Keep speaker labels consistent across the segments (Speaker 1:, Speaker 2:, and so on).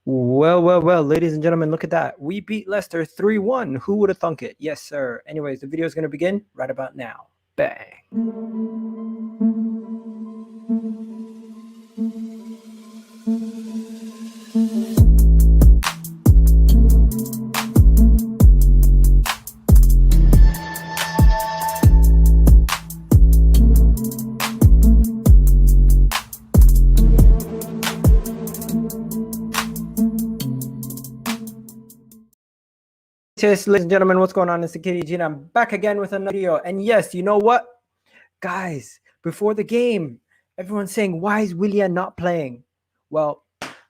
Speaker 1: Well, ladies and gentlemen, look at that. We beat Leicester 3-1. Who would have thunk it? Yes, sir. Anyways, the video is going to begin right about now. Bang. Yes, ladies and gentlemen, what's going on? It's the Kitty G, and I'm back again with another video. And yes, you know what? Guys, before the game, everyone's saying, why is Willian not playing? Well,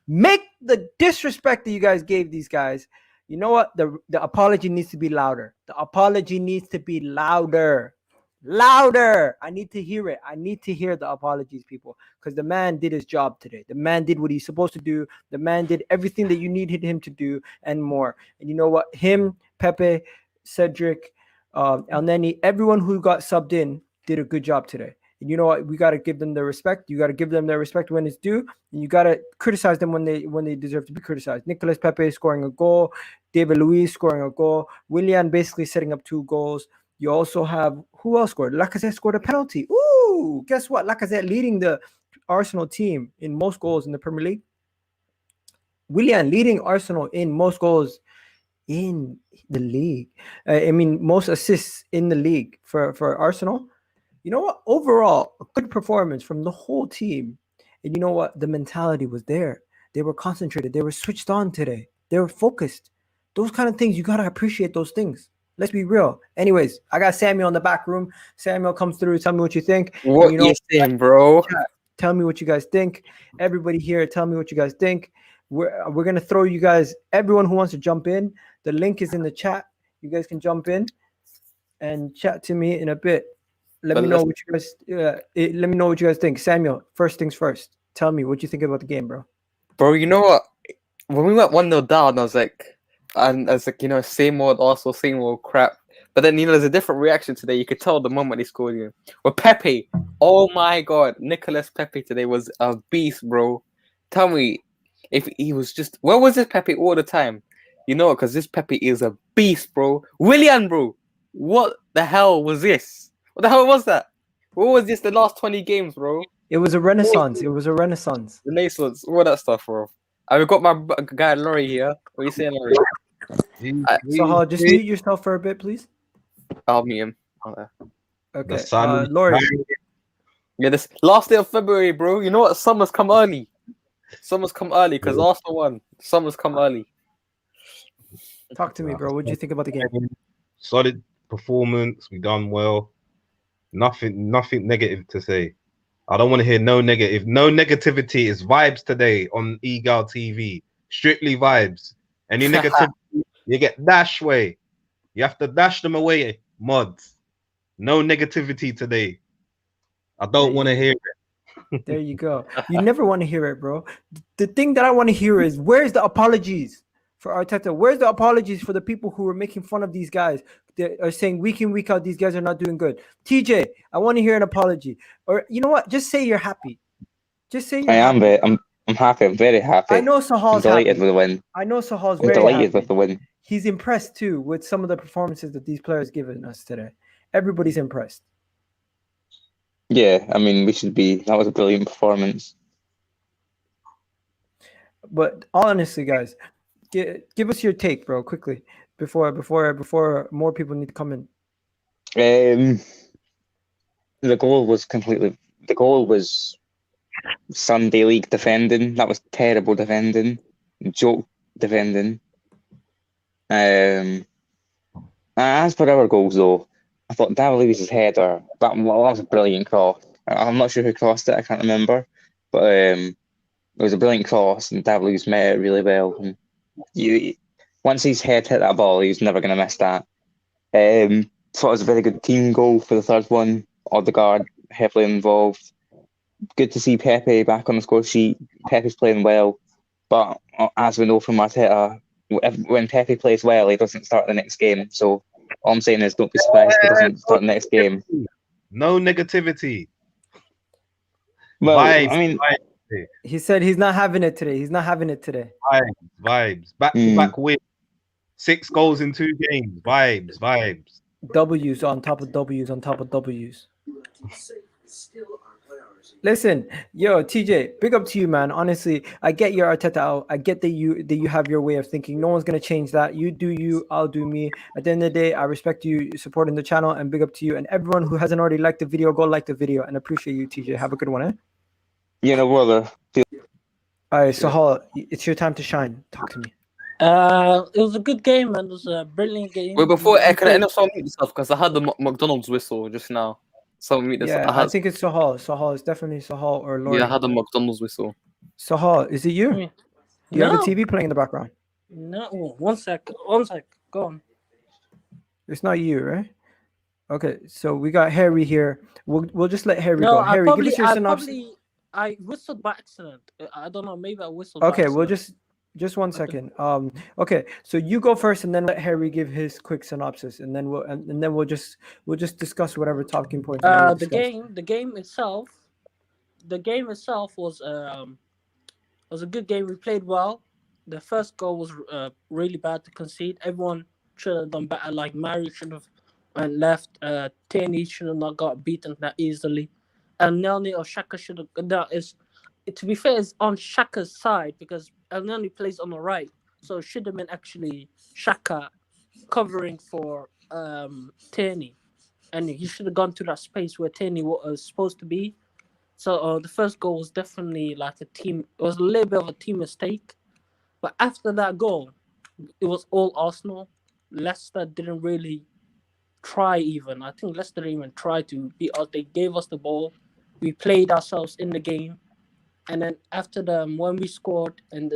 Speaker 1: make the disrespect that you guys gave these guys. You know what? The apology needs to be louder. The apology needs to be louder. Louder. I need to hear it. I need to hear the apologies, people, because the man did his job today. The man did what he's supposed to do. The man did everything that you needed him to do and more. And you know what? Him, Pepe, Cedric, El Neni, everyone who got subbed in did a good job today. And you know what? We got to give them their respect. You got to give them their respect when it's due. And you got to criticize them when they deserve to be criticized. Nicolas Pepe scoring a goal. David Luiz scoring a goal. Willian basically setting up 2 goals. You also have, who else scored? Lacazette scored a penalty. Ooh, guess what? Lacazette leading the Arsenal team in most goals in the Premier League. Willian leading Arsenal in most goals in the league. Most assists in the league for Arsenal. You know what? Overall, a good performance from the whole team. And you know what? The mentality was there. They were concentrated. They were switched on today. They were focused. Those kind of things, you got to appreciate those things. Let's be real. Anyways, I got Samuel in the back room. Samuel comes through. Tell me what you think.
Speaker 2: What you saying, bro?
Speaker 1: Tell me what you guys think. Everybody here, tell me what you guys think. We're going to throw you guys, everyone who wants to jump in, the link is in the chat. You guys can jump in and chat to me in a bit. Let me know what you guys think. Samuel, first things first. Tell me what you think about the game, bro.
Speaker 2: Bro, you know what? When we went 1-0 down, I was like, same old Arsenal, same old crap. But then, there's a different reaction today. You could tell the moment he scored. Well, Pepe, oh my God, Nicolas Pepe today was a beast, bro. Tell me if he was just, where was this Pepe all the time? Because this Pepe is a beast, bro. Willian, bro, what the hell was this? What the hell was that? What was this the last 20 games, bro?
Speaker 1: It was a renaissance. It was a renaissance.
Speaker 2: Renaissance, all that stuff, bro. I've got my guy Laurie here. What are you saying, Laurie?
Speaker 1: So, just mute yourself for a bit, please.
Speaker 2: I'll mute him.
Speaker 1: Okay. Laurie.
Speaker 2: Yeah, this last day of February, bro. You know what? Summer's come early. Summer's come early because Arsenal won. Summer's come early.
Speaker 1: Talk to me, bro. What do you think about the game?
Speaker 3: Solid performance. We done well. Nothing negative to say. I don't want to hear no negative. No negativity. Is vibes today on Eagle TV. Strictly vibes. Any negativity, you get dash way. You have to dash them away, mods. No negativity today. I don't want to hear it.
Speaker 1: There you go. You never want to hear it, bro. The thing that I want to hear is, where's the apologies for Arteta? Where's the apologies for the people who were making fun of these guys? They are saying week in, week out, these guys are not doing good. TJ, I want to hear an apology. Or you know what? Just say you're happy. Just say you're happy.
Speaker 4: I'm happy. I'm very happy.
Speaker 1: I know Sahal's
Speaker 4: delighted with the win.
Speaker 1: I know Sahal's
Speaker 4: very delighted with the win.
Speaker 1: He's impressed too with some of the performances that these players given us today. Everybody's impressed.
Speaker 4: Yeah, we should be. That was a brilliant performance.
Speaker 1: But honestly, guys, give us your take, bro, quickly before more people need to come in.
Speaker 4: The goal was Sunday League defending. That was terrible defending. Joke defending. As for our goals, though, I thought David Luiz's header, that was a brilliant cross. I'm not sure who crossed it, I can't remember. But it was a brilliant cross, and David Luiz met it really well. And once his head hit that ball, he was never going to miss that. Thought it was a very good team goal for the third one. Odegaard heavily involved. Good to see Pepe back on the score sheet. Pepe's playing well, but as we know from Arteta, when Pepe plays well, he doesn't start the next game. So all I'm saying is, don't be surprised if he doesn't start the next game.
Speaker 3: No negativity.
Speaker 4: Well,
Speaker 3: vibes, today.
Speaker 1: He said he's not having it today. He's not having it today.
Speaker 3: Vibes. Back to back win. 6 goals in 2 games. Vibes.
Speaker 1: W's on top of W's on top of W's. Listen, yo, TJ, big up to you, man. Honestly, I get your Arteta out. I get that you have your way of thinking. No one's gonna change that. You do you, I'll do me. At the end of the day, I respect you supporting the channel, and big up to you. And everyone who hasn't already liked the video, go like the video, and appreciate you, TJ. Have a good one, eh?
Speaker 4: You know, brother.
Speaker 1: All right, so Hall, it's your time to shine. Talk to me.
Speaker 5: It was a good game, man. It was a brilliant game.
Speaker 2: Wait, before can I end up someone mute yourself because I had the McDonald's whistle just now. Someone mute this.
Speaker 1: Yeah, I think it's Sahal. Sahal, it's definitely Sahal or Laurie.
Speaker 2: Yeah, I had the McDonald's whistle.
Speaker 1: Sahal, is it you? Do you have a TV playing in the background?
Speaker 5: No, one sec. Go on.
Speaker 1: It's not you, right? Okay, so we got Harry here. We'll just let Harry
Speaker 5: No,
Speaker 1: go. Harry, give us your synopsis.
Speaker 5: I whistled by accident. I don't know. Maybe I whistled.
Speaker 1: Okay,
Speaker 5: by
Speaker 1: we'll
Speaker 5: accident.
Speaker 1: just 1 second. Okay, so you go first, and then let Harry give his quick synopsis, and then we'll just discuss whatever talking points.
Speaker 5: The game itself was a good game. We played well. The first goal was really bad to concede. Everyone should have done better. Like Mari should have went left. Tierney should have not got beaten that easily. And Nelny or Shaka should have. That is, to be fair, it's on Shaka's side because El Nelny plays on the right, so it should have been actually Shaka covering for Tierney, and he should have gone to that space where Tierney was supposed to be. So the first goal was definitely like a team. It was a little bit of a team mistake, but after that goal, it was all Arsenal. Leicester didn't really try even. I think Leicester didn't even try to beat us. They gave us the ball. We played ourselves in the game. And then after when we scored, and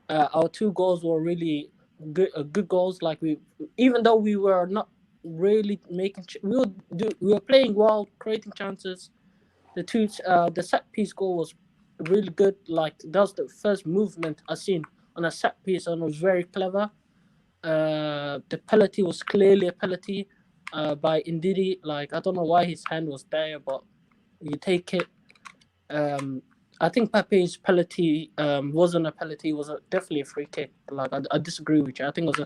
Speaker 5: our 2 goals were really good goals. Like even though we were not really making, we were playing well, creating chances. The set piece goal was really good. Like that was the first movement I seen on a set piece, and it was very clever. The penalty was clearly a penalty by Ndidi. Like I don't know why his hand was there, but you take it. I think Pepe's penalty wasn't a penalty. It was definitely a free kick. Like I disagree with you. I think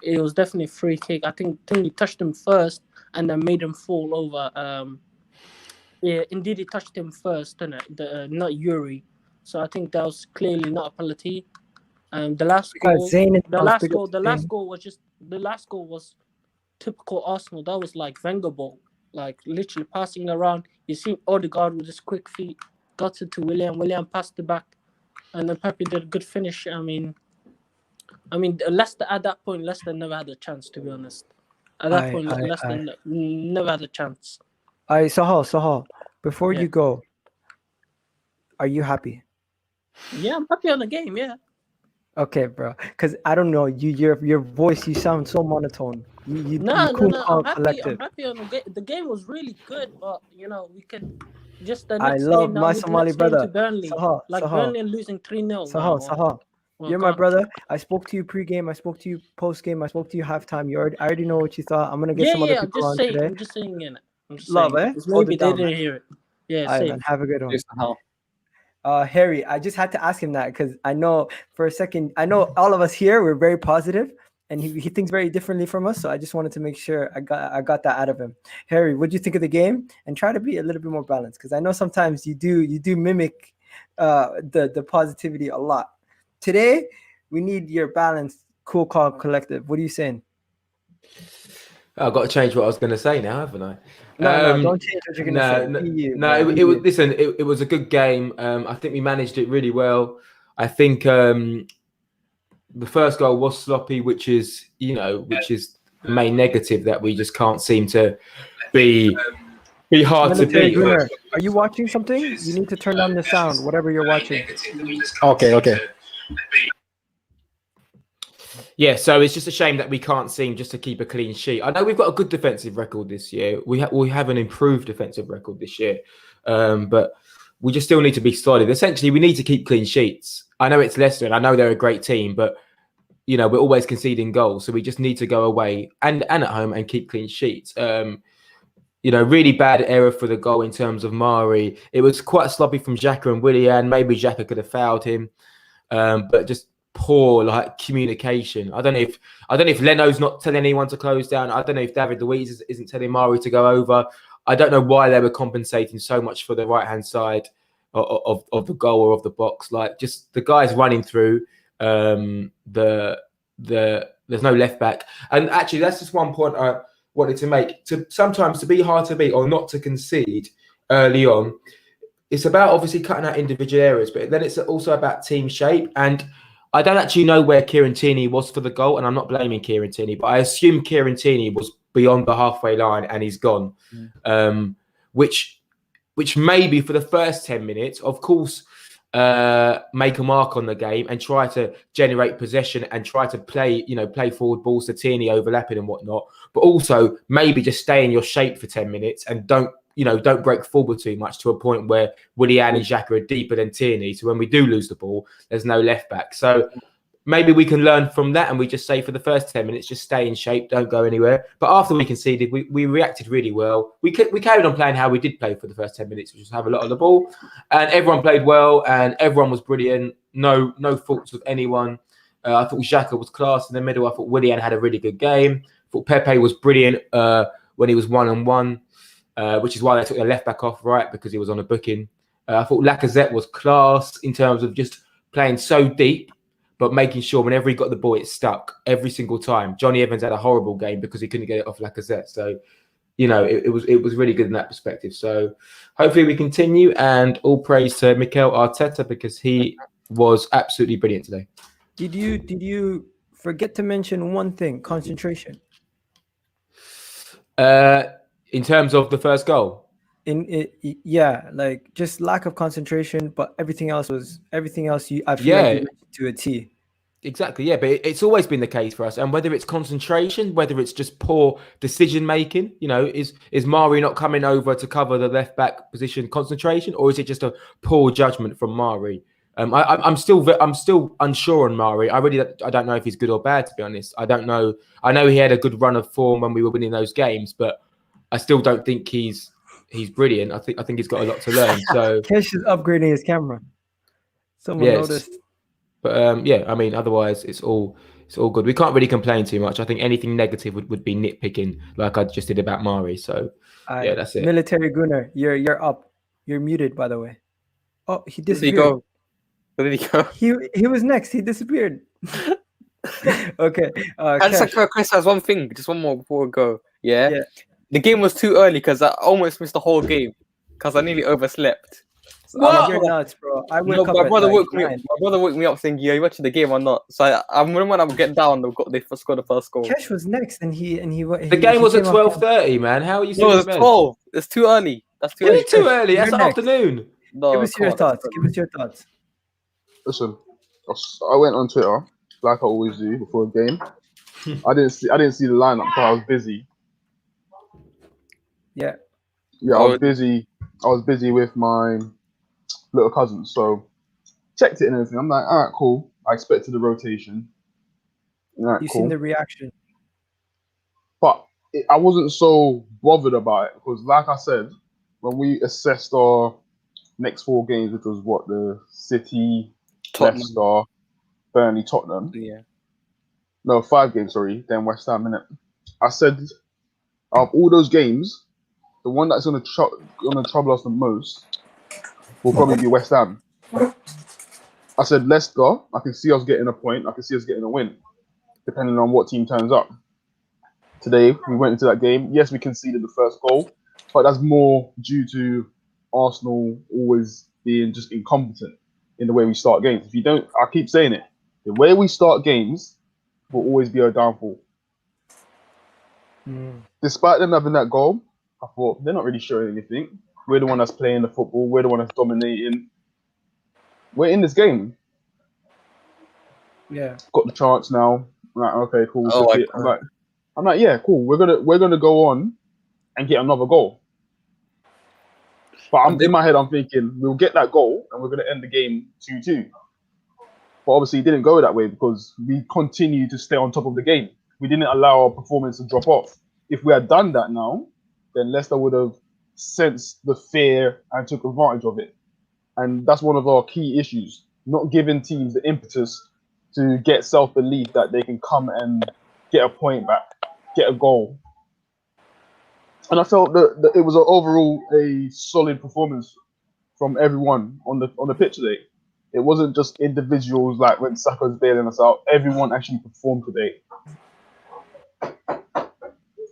Speaker 5: it was definitely a free kick. I think he touched him first and then made him fall over. Yeah, indeed he touched him first, didn't it? Not Yuri. So I think that was clearly not a penalty. The last goal was typical Arsenal. That was like Wenger ball, like literally passing around. You see Odegaard with his quick feet. Got it to William. William passed it back, and then Pepe did a good finish. I mean, Leicester at that point, Leicester never had a chance. To be honest, at that point, Leicester never had a chance.
Speaker 1: Sahal, before you go, are you happy?
Speaker 5: Yeah, I'm happy on the game. Yeah.
Speaker 1: Okay, bro. Because I don't know your voice. You sound so monotone.
Speaker 5: No. I'm happy on the game. The game was really good, but we can. Just the next
Speaker 1: I love
Speaker 5: game,
Speaker 1: my Somali brother.
Speaker 5: Burnley.
Speaker 1: Sahal.
Speaker 5: Burnley losing 3-0.
Speaker 1: Sahal. You're my brother. I spoke to you pre-game. I spoke to you post-game. I spoke to you halftime. I already know what you thought. I'm gonna get some other people on today.
Speaker 5: I'm just saying it.
Speaker 1: Love, eh?
Speaker 5: Maybe they didn't hear it. Yeah,
Speaker 1: all right, man. Have a good one. Harry, I just had to ask him that because I know for a second, I know all of us here, we're very positive, and he thinks very differently from us. So I just wanted to make sure I got that out of him. Harry, what do you think of the game? And try to be a little bit more balanced because I know sometimes you do mimic the positivity a lot. Today, we need your balanced, cool, calm, collective. What are you saying?
Speaker 6: I've got to change what I was going to say now, haven't I?
Speaker 1: No, don't change what you're going to
Speaker 6: say. It was a good game. I think we managed it really well. I think the first goal was sloppy, which is the main negative that we just can't seem to be hard to beat.
Speaker 1: Are you watching something? You need to turn down the sound, whatever you're watching.
Speaker 6: Okay. Yeah, so it's just a shame that we can't seem just to keep a clean sheet. I know we've got a good defensive record this year. We have an improved defensive record this year, but we just still need to be solid. Essentially, we need to keep clean sheets. I know it's Leicester, and I know they're a great team, but we're always conceding goals, so we just need to go away and at home and keep clean sheets. really bad error for the goal in terms of Mari. It was quite sloppy from Xhaka and Willian. Maybe Xhaka could have fouled him, but just poor communication. I don't know if Leno's not telling anyone to close down. I don't know if David Luiz isn't telling Mari to go over. I don't know why they were compensating so much for the right hand side of the goal or of the box. Like, just the guys running through. There's no left back, and actually that's just one point I wanted to make. Sometimes to be hard to beat or not to concede early on, it's about obviously cutting out individual areas, but then it's also about team shape. And I don't actually know where Kieran Tierney was for the goal, and I'm not blaming Kieran Tierney, but I assume Kieran Tierney was beyond the halfway line and he's gone. Which maybe for the first 10 minutes, of course, make a mark on the game and try to generate possession and try to play forward balls to Tierney overlapping and whatnot. But also maybe just stay in your shape for 10 minutes and don't break forward too much to a point where Willian and Xhaka are deeper than Tierney. So when we do lose the ball, there's no left back. So maybe we can learn from that and we just say for the first 10 minutes, just stay in shape, don't go anywhere. But after we conceded, we reacted really well. We carried on playing how we did play for the first 10 minutes, which was have a lot of the ball. And everyone played well and everyone was brilliant. No faults with anyone. I thought Xhaka was class in the middle. I thought Willian had a really good game. I thought Pepe was brilliant when he was 1-on-1. Which is why they took their left back off, right? Because he was on a booking. I thought Lacazette was class in terms of just playing so deep, but making sure whenever he got the ball, it stuck every single time. Johnny Evans had a horrible game because he couldn't get it off Lacazette. So, it was really good in that perspective. So hopefully we continue, and all praise to Mikel Arteta because he was absolutely brilliant today.
Speaker 1: Did you forget to mention one thing? Concentration.
Speaker 6: In terms of the first goal,
Speaker 1: just lack of concentration, but everything else I feel like you mentioned to a T.
Speaker 6: Exactly, yeah, but it's always been the case for us. And whether it's concentration, whether it's just poor decision making, is Mari not coming over to cover the left back position concentration, or is it just a poor judgment from Mari? I'm still unsure on Mari. I don't know if he's good or bad, to be honest. I don't know. I know he had a good run of form when we were winning those games, but I still don't think he's brilliant. I think he's got a lot to learn. So
Speaker 1: Kesh is upgrading his camera. Someone noticed.
Speaker 6: But otherwise it's all good. We can't really complain too much. I think anything negative would be nitpicking, like I just did about Mari. So that's it.
Speaker 1: Military Gunner, you're up. You're muted, by the way. Oh, he disappeared.
Speaker 2: Where did he go?
Speaker 1: He was next. He disappeared. Okay.
Speaker 2: I just like to criticize one thing, just one more before we go. Yeah. The game was too early because I almost missed the whole game because I nearly overslept. So
Speaker 1: you're nuts, bro. I wake up
Speaker 2: my brother
Speaker 1: at
Speaker 2: woke me up saying, "Yeah, you watching the game or not?" So when I would get down, they scored the first goal.
Speaker 1: Kesh was next, and he
Speaker 6: the game was at 12:30, man. How are you?
Speaker 2: No, it was 12. It's too early. That's too early.
Speaker 6: Too early. That's afternoon.
Speaker 2: No,
Speaker 1: Give us your thoughts.
Speaker 7: Listen, I went on Twitter like I always do before a game. I didn't see the lineup because I was busy.
Speaker 1: Yeah,
Speaker 7: I was busy. I was busy with my little cousin, so checked it and everything. I'm like, all right, cool. I expected the rotation.
Speaker 1: You've seen the reaction,
Speaker 7: but I wasn't so bothered about it because, like I said, when we assessed our next 4 games, which was the City, Leicester, Burnley, Tottenham.
Speaker 2: Yeah.
Speaker 7: No, 5 games. Sorry, then West Ham. Innit? I said, of all those games, the one that's gonna trouble us the most will probably be West Ham. I said Leicester. I can see us getting a point. I can see us getting a win, depending on what team turns up. Today we went into that game. Yes, we conceded the first goal, but that's more due to Arsenal always being just incompetent in the way we start games. If you don't, I keep saying it, the way we start games will always be our downfall. Despite them having that goal, I thought they're not really showing anything. We're the one that's playing the football. We're the one that's dominating. We're in this game.
Speaker 1: Yeah.
Speaker 7: Got the chance now. I'm like, okay, cool.
Speaker 2: Oh,
Speaker 7: I'm like, yeah, cool. We're gonna go on and get another goal. But in my head, I'm thinking we'll get that goal and we're gonna end the game 2-2. But obviously, it didn't go that way because we continued to stay on top of the game. We didn't allow our performance to drop off. If we had done that now, then Leicester would have sensed the fear and took advantage of it. And that's one of our key issues, not giving teams the impetus to get self-belief that they can come and get a point back, get a goal. And I felt that it was overall a solid performance from everyone on the pitch today. It wasn't just individuals like when Saka's bailing us out. Everyone actually performed today.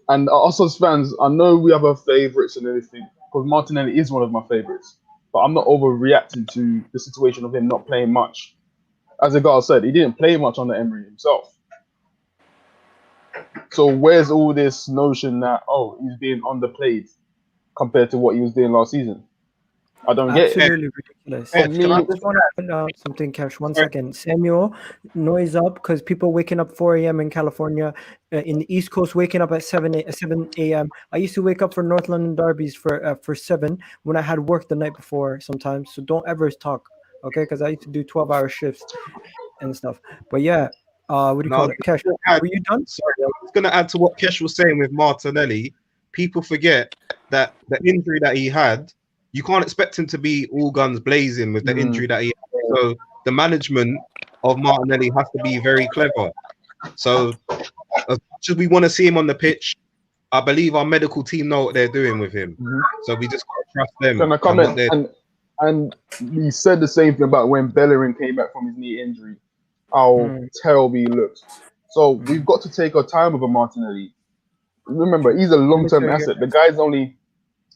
Speaker 7: And us as fans, I know we have our favourites and everything, because Martinelli is one of my favourites. But I'm not overreacting to the situation of him not playing much. As the guy said, he didn't play much under Emery himself. So where's all this notion that, oh, he's being underplayed compared to what he was doing last season? I don't get it.
Speaker 1: Absolutely ridiculous.
Speaker 3: Ed, can I
Speaker 1: Just want to point out something, Cash. 1 second. Samuel, noise up, because people waking up 4 a.m. in California, in the East Coast, waking up at 7 a.m. I used to wake up for North London derbies for 7 when I had work the night before sometimes. So don't ever talk, okay? Because I used to do 12-hour shifts and stuff. But yeah, what do you call it? Cash, were you done?
Speaker 3: Sorry, I was going to add to what Kesh was saying with Martinelli. People forget that the injury that he had, you can't expect him to be all guns blazing with the injury that he had. So the management of Martinelli has to be very clever. So as much as we want to see him on the pitch, I believe our medical team know what they're doing with him. So we just got to trust them.
Speaker 7: Can I comment? And he said the same thing about when Bellerin came back from his knee injury, how terrible he looked. So we've got to take our time with a Martinelli. Remember, he's a long-term asset. The guy's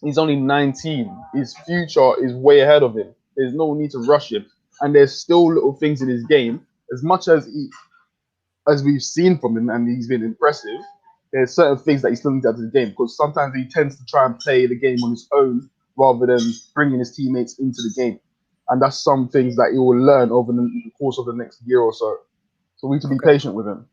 Speaker 7: he's only 19. His future is way ahead of him. There's no need to rush him. And there's still little things in his game. As much as we've seen from him and he's been impressive, there's certain things that he still needs to add to the game, because sometimes he tends to try and play the game on his own rather than bringing his teammates into the game. And that's some things that he will learn over the course of the next year or so. So we need to be patient with him.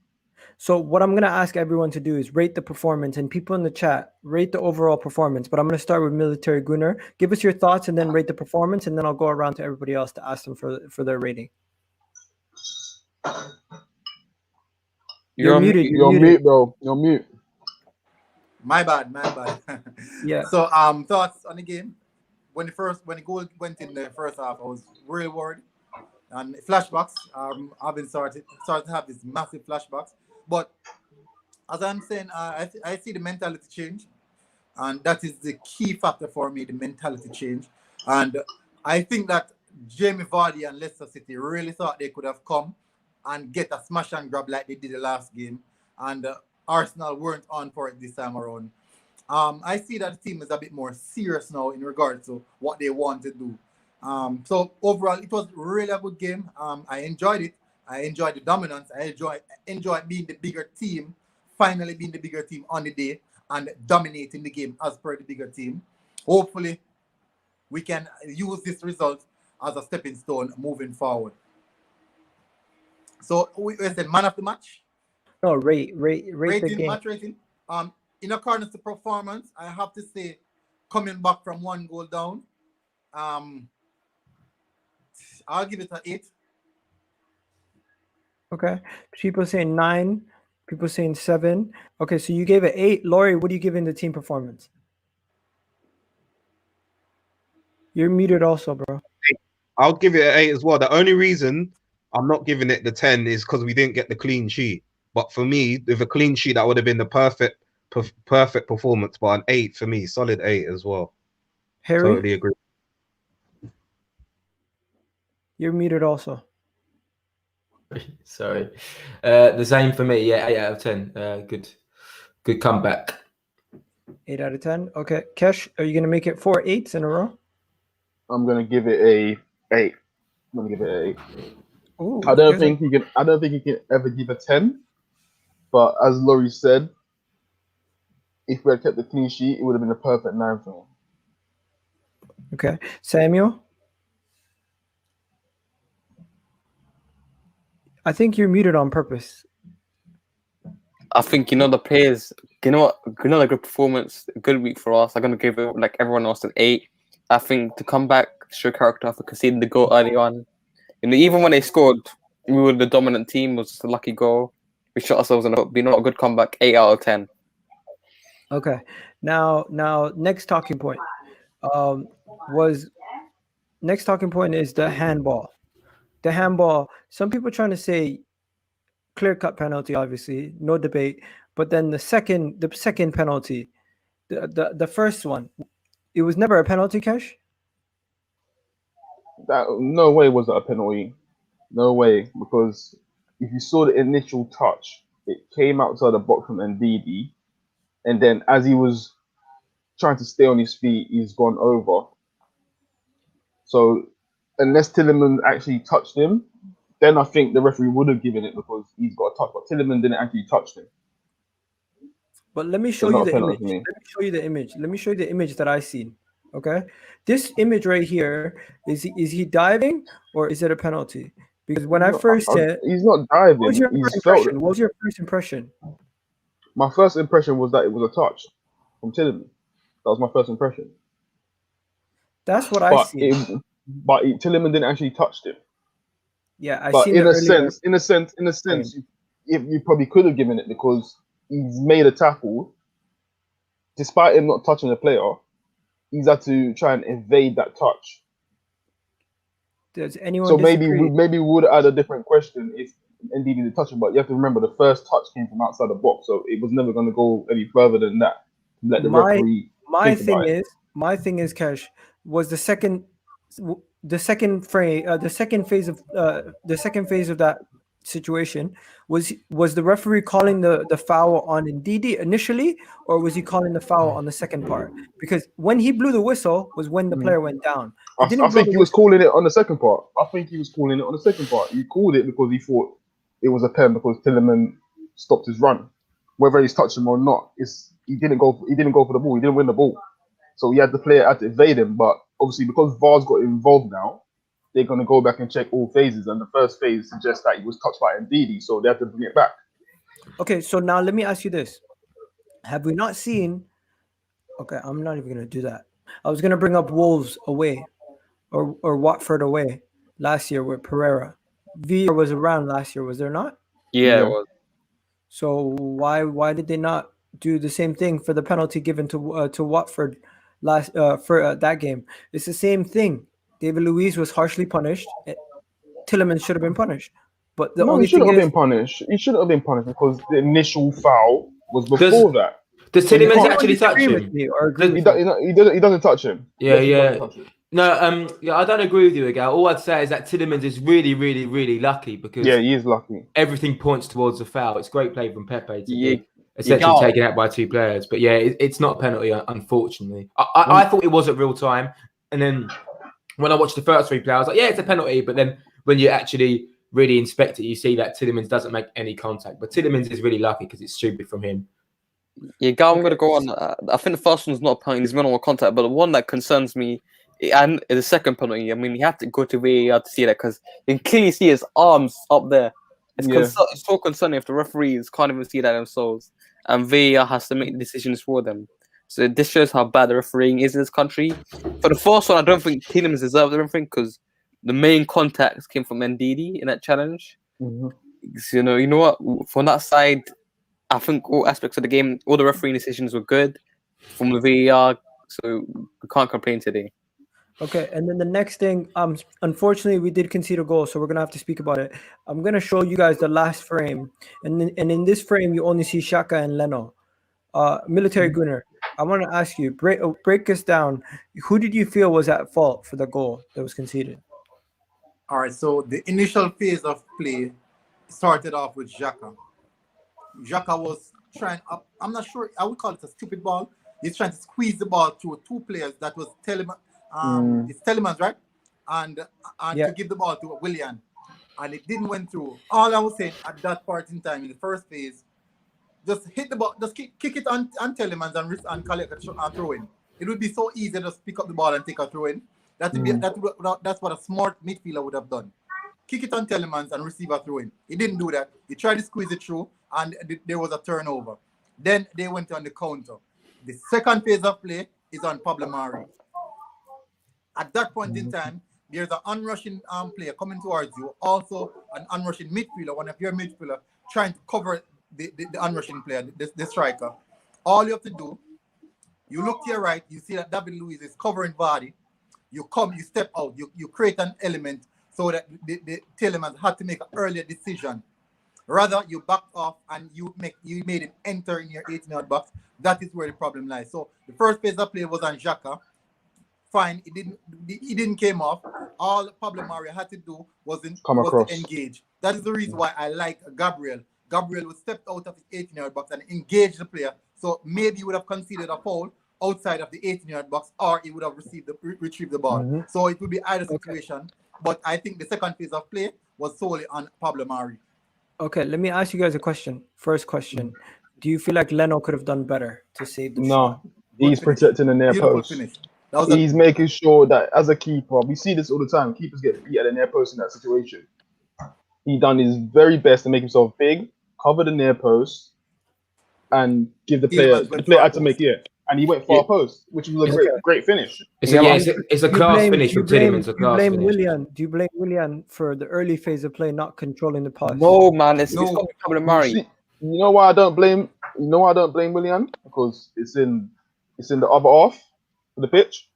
Speaker 1: So what I'm going to ask everyone to do is rate the performance, and people in the chat, rate the overall performance. But I'm going to start with Military Gunner. Give us your thoughts and then rate the performance, and then I'll go around to everybody else to ask them for their rating. You're muted.
Speaker 7: You're mute, bro. You're mute.
Speaker 8: My bad.
Speaker 1: Yeah.
Speaker 8: So thoughts on the game. When the goal went in the first half, I was really worried. And flashbacks, I've been starting to have these massive flashbacks. But as I'm saying, I see the mentality change. And that is the key factor for me, the mentality change. And I think that Jamie Vardy and Leicester City really thought they could have come and get a smash and grab like they did the last game. And Arsenal weren't on for it this time around. I see that the team is a bit more serious now in regards to what they want to do. So overall, it was really a good game. I enjoyed it. I enjoyed the dominance. I enjoyed being the bigger team, finally being the bigger team on the day and dominating the game as per the bigger team. Hopefully, we can use this result as a stepping stone moving forward. So we said man of the match.
Speaker 1: No, rate the game.
Speaker 8: Match rating. In accordance to performance, I have to say, coming back from 1 goal down, I'll give it an 8.
Speaker 1: Okay. People saying 9. People saying 7. Okay, so you gave it 8. Laurie, what are you giving the team performance? You're muted also, bro.
Speaker 3: I'll give it an 8 as well. The only reason I'm not giving it the 10 is because we didn't get the clean sheet. But for me, with a clean sheet, that would have been the perfect performance. But an 8 for me, solid 8 as well.
Speaker 1: Harry?
Speaker 3: Totally agree.
Speaker 1: You're muted also.
Speaker 6: Sorry. The same for me. Yeah, 8 out of 10. Good comeback.
Speaker 1: 8 out of 10. Okay. Kesh, are you going to make it 4 8s in a row?
Speaker 7: I'm going to give it a 8. I'm going to give it an 8.
Speaker 1: Ooh,
Speaker 7: I don't think he can ever give a 10. But as Laurie said, if we had kept the clean sheet, it would have been a perfect 9 for him.
Speaker 1: Okay. Samuel? I think you're muted on purpose.
Speaker 2: I think, the players, the good performance, good week for us. I'm going to give it, like everyone else, an 8. I think to come back, show character after conceding the goal early on. Even when they scored, we were the dominant team. It was just a lucky goal. We shot ourselves in a foot. Be not a good comeback. 8 out of 10.
Speaker 1: Okay. Now, next talking point was next talking point is the handball. The handball. Some people trying to say clear cut penalty, obviously, no debate. But then the second penalty, the first one, it was never a penalty, Cash.
Speaker 7: That no way was that a penalty. No way, because if you saw the initial touch, it came outside the box from Ndidi, and then as he was trying to stay on his feet, he's gone over. So unless Tilleman actually touched him, then I think the referee would have given it because he's got a touch. But Tilleman didn't actually touch him.
Speaker 1: But let me
Speaker 7: So
Speaker 1: show you
Speaker 7: not a
Speaker 1: the
Speaker 7: penalty
Speaker 1: image.
Speaker 7: for me.
Speaker 1: Let me show you the image. Let me show you the image that I seen. Okay, this image right here is he diving or is it a penalty? Because when I first said,
Speaker 7: He's not
Speaker 1: what was
Speaker 7: diving.
Speaker 1: your
Speaker 7: He's
Speaker 1: first
Speaker 7: felt
Speaker 1: impression?
Speaker 7: it.
Speaker 1: What was your first impression?
Speaker 7: My first impression was that it was a touch from Tilleman. That was my first impression.
Speaker 1: That's what I
Speaker 7: But
Speaker 1: seen.
Speaker 7: Tilleman didn't actually touch him.
Speaker 1: Yeah, I
Speaker 7: But
Speaker 1: seen it earlier.
Speaker 7: in a sense, you probably could have given it because he's made a tackle. Despite him not touching the player, he's had to try and evade that touch.
Speaker 1: Does anyone
Speaker 7: So maybe
Speaker 1: disagree?
Speaker 7: we would add a different question if indeed he did touch him. But you have to remember the first touch came from outside the box, so it was never going to go any further than that. Let the referee
Speaker 1: My
Speaker 7: think about it.
Speaker 1: my thing is, Cash, was the second frame, the second phase of that situation was the referee calling the foul on Ndidi initially, or was he calling the foul on the second part? Because when he blew the whistle was when the player went down. He didn't
Speaker 7: I
Speaker 1: blow
Speaker 7: think
Speaker 1: the
Speaker 7: he was
Speaker 1: whistle.
Speaker 7: calling it on the second part. He called it because he thought it was a pen because Tilleman stopped his run. Whether he's touched him or not, he didn't go for the ball. He didn't win the ball. So the player had to evade him. But obviously because VAR's got involved now, they're gonna go back and check all phases. And the first phase suggests that he was touched by Ndidi, so they have to bring it back.
Speaker 1: Okay, so now let me ask you this. Have we not seen? Okay, I'm not even gonna do that. I was gonna bring up Wolves away, or Watford away last year with Pereira. VR was around last year, was there not?
Speaker 2: Yeah,
Speaker 7: Yeah.
Speaker 2: it was.
Speaker 1: So why did they not do the same thing for the penalty given to Watford last for that game? It's the same thing. David Luiz was harshly punished. Tielemans should have been punished, but the
Speaker 7: No, he
Speaker 1: only thing
Speaker 7: shouldn't have
Speaker 1: is,
Speaker 7: been punished. He shouldn't have been punished because the initial foul was
Speaker 6: Does
Speaker 7: before that.
Speaker 6: does
Speaker 7: So you
Speaker 6: Tielemans
Speaker 7: can't.
Speaker 1: anyone
Speaker 6: actually touch
Speaker 1: disagree with
Speaker 6: him?
Speaker 1: me or agree
Speaker 6: Does-
Speaker 1: with me?
Speaker 7: He doesn't touch him.
Speaker 6: Yeah,
Speaker 7: He doesn't
Speaker 6: yeah.
Speaker 7: touch him.
Speaker 6: No, yeah, I don't agree with you, Agal. All I'd say is that Tielemans is really, really, really lucky because
Speaker 7: Yeah, he is lucky.
Speaker 6: everything points towards a foul. It's great play from Pepe to
Speaker 2: Yeah,
Speaker 6: be essentially
Speaker 2: yeah.
Speaker 6: taken out by two players. But yeah, it's not a penalty, unfortunately. I thought it was at real time. And then when I watched the first replay, I was like, yeah, it's a penalty. But then when you actually really inspect it, you see that Tielemans doesn't make any contact. But Tielemans is really lucky because it's stupid from him.
Speaker 2: Yeah, Gal, I'm going to go on. I think the first one's not a penalty, it's minimal contact, but the one that concerns me, and the second penalty, I mean, you have to go to VAR to see that because you can clearly see his arms up there. It's,
Speaker 7: Yeah.
Speaker 2: it's so concerning if the referees can't even see that themselves, and VAR has to make decisions for them. So this shows how bad the refereeing is in this country. For the first one, I don't think Tielemans deserved everything because the main contacts came from Ndidi in that challenge.
Speaker 7: Mm-hmm.
Speaker 2: So, you know what? From that side, I think all aspects of the game, all the refereeing decisions were good from the VAR, so we can't complain today.
Speaker 1: Okay, and then the next thing, unfortunately, we did concede a goal, so we're gonna have to speak about it. I'm gonna show you guys the last frame, and in this frame, you only see Shaka and Leno. Military Gunner, I want to ask you, break us down. Who did you feel was at fault for the goal that was conceded?
Speaker 8: All right, so the initial phase of play started off with Xhaka. Xhaka was trying up. I'm not sure. I would call it a stupid ball. He's trying to squeeze the ball through two players. That was Tielemans. It's Tielemans, right? And
Speaker 1: Yeah.
Speaker 8: to give the ball to Willian, and it didn't went through. All I was saying at that part in time in the first phase, just hit the ball, just kick it on Tielemans and collect a throw in. It would be so easy to just pick up the ball and take a throw in. That's what a smart midfielder would have done. Kick it on Tielemans and receive a throw in. He didn't do that. He tried to squeeze it through, and there was a turnover. Then they went on the counter. The second phase of play is on Pablo Mari. At that point in time, there's an unrushing player coming towards you. Also, an unrushing midfielder, one of your midfielder, trying to cover the unrushing player, the striker. All you have to do You look to your right, you see that David Luiz is covering Vardy. You step out, you create an element so that the Tielemans had to make an earlier decision. Rather, you backed off and you made him enter in your 18-yard box. That is where the problem lies. So the first phase of play was on Xhaka. Fine, he didn't came off. All Pablo Maria had to do was to engage. That is the reason why I like Gabriel. Gabriel would step out of his 18-yard box and engage the player. So maybe he would have conceded a foul outside of the 18-yard box, or he would have retrieved the ball. So it would be either situation. But I think the second phase of play was solely on Pablo Mari.
Speaker 1: Okay, let me ask you guys a question. First question. Do you feel like Leno could have done better to save the shot?
Speaker 7: He's protecting the near post. He's making sure that as a keeper, we see this all the time, keepers get beat at the near post in that situation. He done his very best to make himself big, cover the near post, and give the player had to make it. And he went far post, which was a great finish.
Speaker 6: It's a class finish from Tielemans.
Speaker 1: Do you blame Willian for the early phase of play not controlling the pass?
Speaker 2: No, man, it's got Pablo Mari.
Speaker 7: You know why I don't blame Willian? Because it's in the other half of the pitch,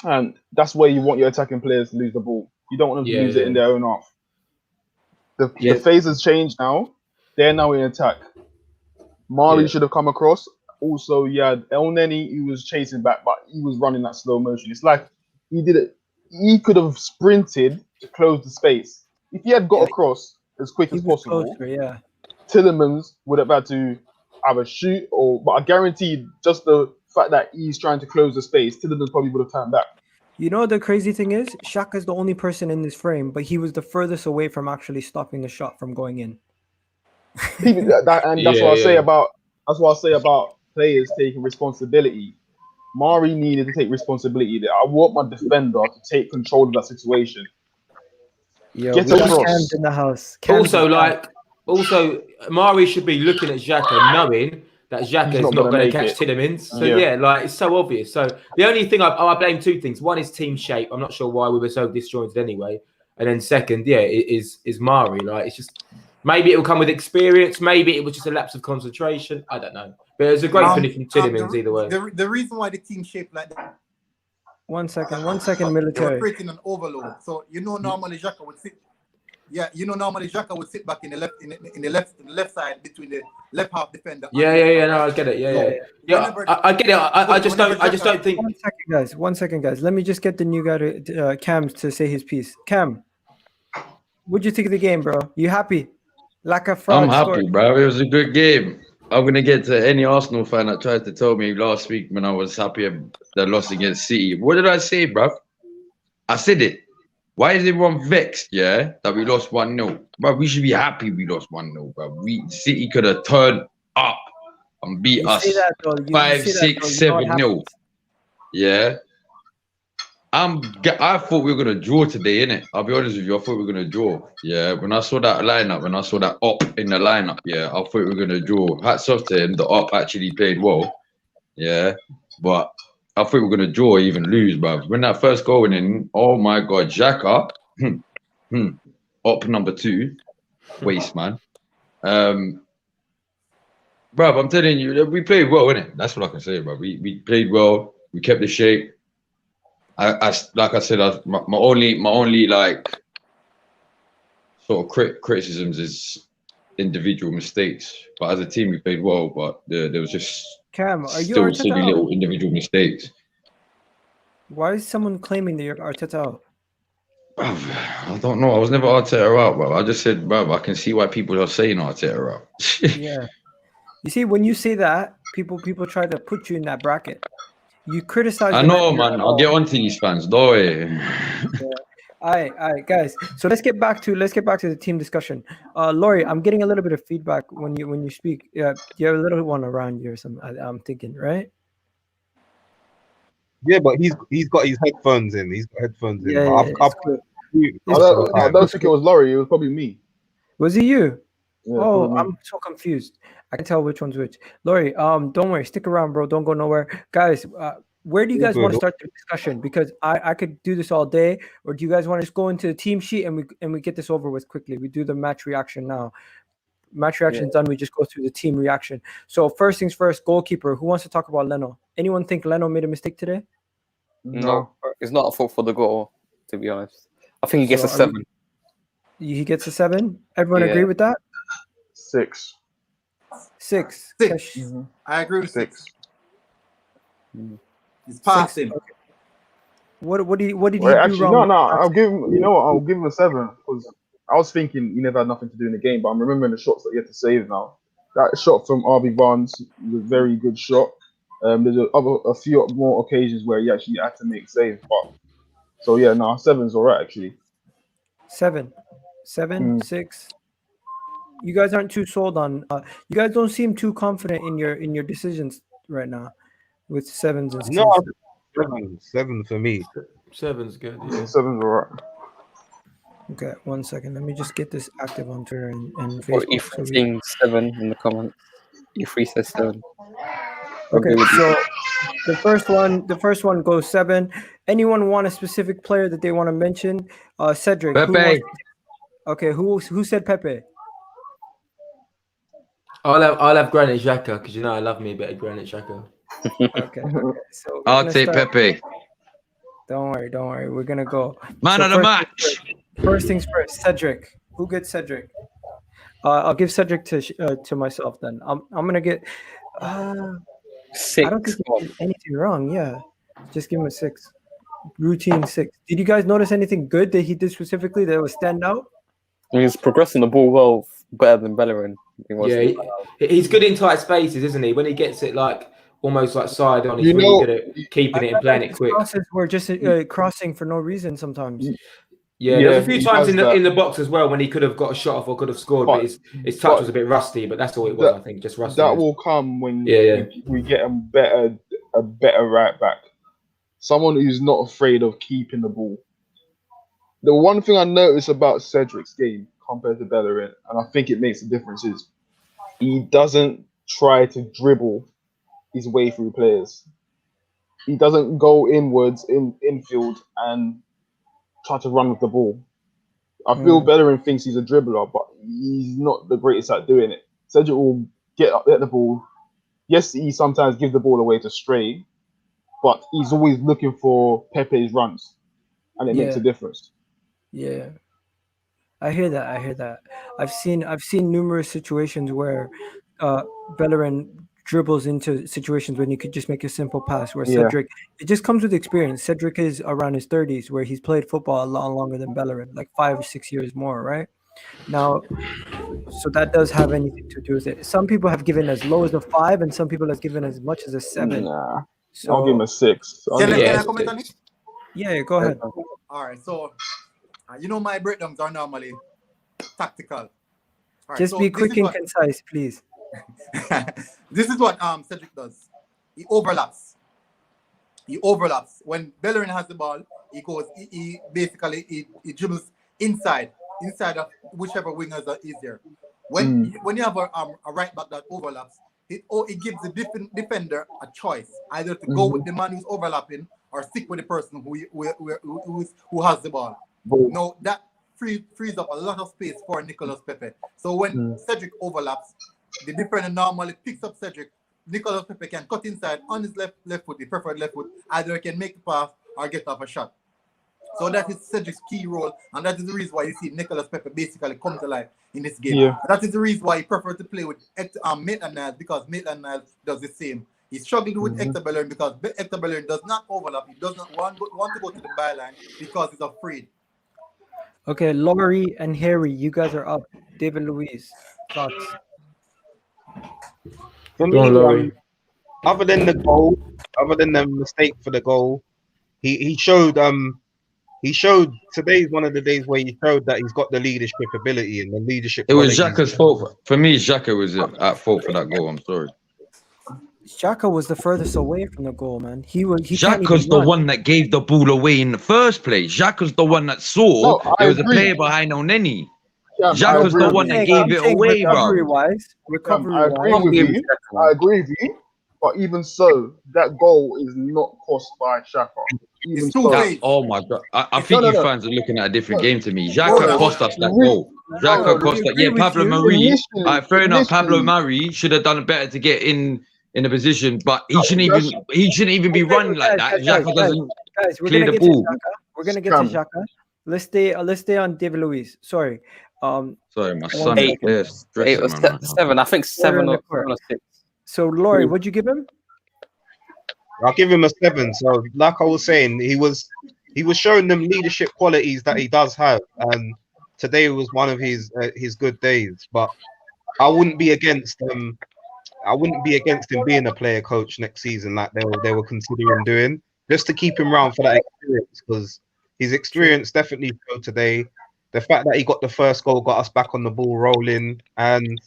Speaker 7: and that's where you want your attacking players to lose the ball. You don't want them to lose it in their own half. The phase has changed now. They're now in attack. Mari should have come across. Also, El Neni, he was chasing back, but he was running that slow motion. It's like he did it. He could have sprinted to close the space. If he had got across as quick as possible, Tielemans would have had to either shoot but I guarantee just the fact that he's trying to close the space, Tielemans probably would have turned back.
Speaker 1: You know the crazy thing is, Xhaka's the only person in this frame, but he was the furthest away from actually stopping the shot from going in.
Speaker 7: That's what I say about players taking responsibility. Mari needed to take responsibility there. I want my defender to take control of that situation.
Speaker 1: Get across. Cam's in the house.
Speaker 6: Also, Mari should be looking at Xhaka, knowing that Xhaka is not going to catch Tielemans. So it's so obvious. So the only thing I blame two things. One is team shape. I'm not sure why we were so disjointed anyway. And then second, is Mari. Like, it's just maybe it will come with experience. Maybe it was just a lapse of concentration. I don't know. But it was a great finish from Tielemans either way.
Speaker 8: The reason why the team shaped like that.
Speaker 1: One second, military.
Speaker 8: They were creating an overload. So normally Xhaka would sit. Yeah, normally Xhaka would sit back in the left side between the left half defender.
Speaker 6: No, I get it. I get it. I just don't think.
Speaker 1: One second, guys. Let me just get the new guy to Cam to say his piece. Cam, what'd you think of the game, bro? You happy? Like a fraud.
Speaker 9: I'm happy, bro. It was a good game. I'm gonna get to any Arsenal fan that tried to tell me last week when I was happy that lost against City. What did I say, bro? I said it. Why is everyone vexed, that we lost 1-0? Bro, we should be happy we lost 1-0, bro. City could have turned up and beat us 5, 6, 7-0. Yeah. I thought we were going to draw today, innit? I'll be honest with you. I thought we were going to draw. Yeah. When I saw that lineup, when I saw that op in the lineup, I thought we were going to draw. Hats off to him. The op actually played well. Yeah. But I thought we were going to draw, even lose, bruv. When that first goal went in, oh my God, Xhaka, op number 2, waste, man. Bruv, I'm telling you, we played well, innit? That's what I can say, bruv. We played well. We kept the shape. Like I said, my only like sort of criticisms is individual mistakes. But as a team, we played well. But there was just
Speaker 1: Cam, are you
Speaker 9: still silly little individual mistakes.
Speaker 1: Why is someone claiming that you're Arteta out?
Speaker 9: I don't know. I was never Arteta out, bro. I just said, bro, I can see why people are saying Arteta out.
Speaker 1: Yeah. You see, when you say that, people try to put you in that bracket. You criticize.
Speaker 9: I know, man. I'll get on to these fans. Don't worry.
Speaker 1: All right, guys. So let's get back to the team discussion. Laurie, I'm getting a little bit of feedback when you speak. Yeah, you have a little one around you or something. I'm thinking, right?
Speaker 3: Yeah, but he's got his headphones in. He's got headphones in.
Speaker 1: Yeah,
Speaker 7: I don't think it was Laurie. It was probably me.
Speaker 1: Was it you?
Speaker 7: Yeah,
Speaker 1: oh, I'm so confused. I can tell which one's which. Laurie, don't worry. Stick around, bro. Don't go nowhere. Guys, where do you guys want to start the discussion? Because I could do this all day, or do you guys want to just go into the team sheet and we get this over with quickly? We do the match reaction now. match reaction done. We just go through the team reaction. So first things first, goalkeeper. Who wants to talk about Leno? Anyone think Leno made a mistake today?
Speaker 2: No, it's not a fault for the goal, to be honest. I think he gets
Speaker 1: So
Speaker 2: a 7.
Speaker 1: He gets a 7. Everyone
Speaker 2: Yeah.
Speaker 1: agree with that?
Speaker 7: 6.
Speaker 1: 6.
Speaker 8: 6.
Speaker 7: Mhm.
Speaker 8: I agree with 6.
Speaker 2: 6.
Speaker 8: He's passing.
Speaker 1: Okay. What did he
Speaker 7: Wait,
Speaker 1: do
Speaker 7: actually,
Speaker 1: wrong?
Speaker 7: no. I'll give him. You know what? I'll give him a 7 because I was thinking he never had nothing to do in the game, but I'm remembering the shots that he had to save now. That shot from RB Barnes was a very good shot. There's a few more occasions where he actually had to make saves, but so yeah, no, 7's all right actually.
Speaker 1: 7, 6. You guys aren't too sold on. You guys don't seem too confident in your decisions right now, with 7s and 6s.
Speaker 3: No, 7 for me.
Speaker 6: 7's good. Yeah.
Speaker 7: 7's all right.
Speaker 1: Okay, 1 second. Let me just get this active on Twitter and
Speaker 2: Or
Speaker 1: Facebook.
Speaker 2: E3 saying 7 in the comments. E3 says 7.
Speaker 1: Okay, so the first one goes 7. Anyone want a specific player that they want to mention? Cedric.
Speaker 9: Pepe.
Speaker 1: Okay, who said Pepe?
Speaker 6: I'll have Granit Xhaka because you know I love me a bit of Granit Xhaka.
Speaker 1: Okay. So we're
Speaker 9: I'll
Speaker 1: gonna
Speaker 9: take
Speaker 1: start-
Speaker 9: Pepe.
Speaker 1: Don't worry. We're gonna go.
Speaker 9: Man
Speaker 1: So
Speaker 9: of the match.
Speaker 1: First things first, Cedric. Who gets Cedric? I'll give Cedric to myself then. I'm gonna get.
Speaker 2: 6.
Speaker 1: I don't think he did anything wrong. Yeah, just give him a 6. Routine 6. Did you guys notice anything good that he did specifically that was stand out?
Speaker 2: He's progressing the ball well, better than Bellerin.
Speaker 6: Yeah, he's good in tight spaces, isn't he? When he gets it like almost like side on, he's
Speaker 7: You
Speaker 6: really
Speaker 7: know-
Speaker 6: good at keeping it and playing it
Speaker 1: His
Speaker 6: quick.
Speaker 1: crosses were just crossing for no reason sometimes.
Speaker 6: Yeah,
Speaker 7: Yeah,
Speaker 6: there's a few
Speaker 7: he
Speaker 6: times
Speaker 7: does
Speaker 6: in
Speaker 7: that.
Speaker 6: the box as well when he could have got a shot off or could have scored, but his touch was a bit rusty. But that's all it was, I think, just rusty.
Speaker 7: That will come when
Speaker 6: Yeah.
Speaker 7: we get a better right back. Someone who's not afraid of keeping the ball. The one thing I noticed about Cedric's game compared to Bellerin, and I think it makes a difference, is he doesn't try to dribble his way through players. He doesn't go inwards in infield and try to run with the ball. I feel Bellerin thinks he's a dribbler, but he's not the greatest at doing it. Cedric will get the ball. Yes, he sometimes gives the ball away to stray, but he's always looking for Pepe's runs, and it makes a difference.
Speaker 1: Yeah, I hear that. I've seen numerous situations where Bellerin dribbles into situations when you could just make a simple pass. Where Cedric, it just comes with experience. Cedric is around his 30s, where he's played football a lot longer than Bellerin, like 5 or 6 years more, right? Now, so that does have anything to do with it. Some people have given as low as a 5, and some people have given as much as a 7.
Speaker 7: Nah,
Speaker 1: So
Speaker 7: I'll give him a 6.
Speaker 8: Can I comment on it?
Speaker 1: yeah, go ahead.
Speaker 8: All right. So, you know, my breakdowns are normally tactical. All right,
Speaker 1: Just
Speaker 8: so
Speaker 1: be
Speaker 8: this
Speaker 1: quick
Speaker 8: is
Speaker 1: and
Speaker 8: what-
Speaker 1: concise, please.
Speaker 8: This is what Cedric does. He overlaps. When Bellerin has the ball, he goes. He basically dribbles inside of whichever wingers are easier. When you have a right back that overlaps, it gives the defender a choice, either to go with the man who's overlapping or stick with the person who has the ball. No, that frees up a lot of space for Nicolas Pepe. So when Cedric overlaps, the defender normally picks up Cedric. Nicolas Pepe can cut inside on his left foot, the preferred left foot. Either he can make the pass or get off a shot. So that is Cedric's key role, and that is the reason why you see Nicolas Pepe basically come to life in this game.
Speaker 7: Yeah.
Speaker 8: That is the reason why he prefers to play with Maitland-Niles, because Maitland-Niles does the same. He struggled with Hector Bellerin because Hector Bellerin does not overlap. He does not want to go to the byline because he's afraid.
Speaker 1: Okay, Laurie and Harry, you guys are up. David Luiz, thoughts?
Speaker 3: For
Speaker 6: Go on,
Speaker 3: me,
Speaker 6: Laurie.
Speaker 3: other than the goal, other than the mistake for the goal, he showed today's one of the days where he showed that he's got the leadership ability and the leadership.
Speaker 9: It was
Speaker 3: qualities.
Speaker 9: Xhaka's fault. For me, Xhaka was at fault for that goal. I'm sorry.
Speaker 1: Xhaka was the furthest away from the goal, man. He can't
Speaker 9: Xhaka's
Speaker 1: even
Speaker 9: the
Speaker 1: run.
Speaker 9: one that gave the ball away in the first place. Xhaka's the one that saw
Speaker 7: No, I
Speaker 9: there was a
Speaker 7: agree.
Speaker 9: player behind Oneni.
Speaker 7: Cam, I
Speaker 9: Xhaka's
Speaker 7: agree
Speaker 9: the
Speaker 7: with
Speaker 9: one
Speaker 7: you.
Speaker 9: that gave it away, bro.
Speaker 1: Recovery-wise,
Speaker 7: I agree with you. But even so, that goal is not cost by Xhaka. Even
Speaker 8: It's too
Speaker 7: so,
Speaker 8: late.
Speaker 9: Oh my god! I think
Speaker 7: No.
Speaker 9: you fans are looking at a different game to me.
Speaker 7: No,
Speaker 9: Xhaka
Speaker 7: no.
Speaker 9: cost us that goal. Xhaka,
Speaker 1: we
Speaker 9: Costa.
Speaker 1: agree
Speaker 9: Yeah,
Speaker 1: with
Speaker 9: Pablo
Speaker 1: you.
Speaker 9: Mari.
Speaker 7: Initially,
Speaker 9: Fair enough. Pablo
Speaker 7: initially,
Speaker 9: Mari should have done better to get in a position, but
Speaker 7: that's
Speaker 9: he shouldn't even be
Speaker 1: Okay,
Speaker 9: running like that. Xhaka doesn't
Speaker 1: guys, we're
Speaker 9: clear
Speaker 1: gonna
Speaker 9: the
Speaker 1: get to
Speaker 9: ball.
Speaker 1: Xhaka. We're gonna get to
Speaker 7: Cam.
Speaker 1: Xhaka. Let's stay on David Luiz. Sorry.
Speaker 9: Sorry, my
Speaker 1: One
Speaker 9: son is
Speaker 2: Eight.
Speaker 1: second.
Speaker 9: stressing,
Speaker 2: Eight or
Speaker 9: man. Right now.
Speaker 2: 7. I think
Speaker 1: Order in
Speaker 2: 7
Speaker 1: the
Speaker 2: or,
Speaker 1: court.
Speaker 2: 7 or 6.
Speaker 1: So Laurie, what'd you give him?
Speaker 3: I'll give him a 7. So, like I was saying, he was showing them leadership qualities that he does have, and today was one of his good days. But I wouldn't be against him being a player coach next season, like they were considering doing, just to keep him around for that experience, because his experience definitely showed today. The fact that he got the first goal got us back on the ball rolling, and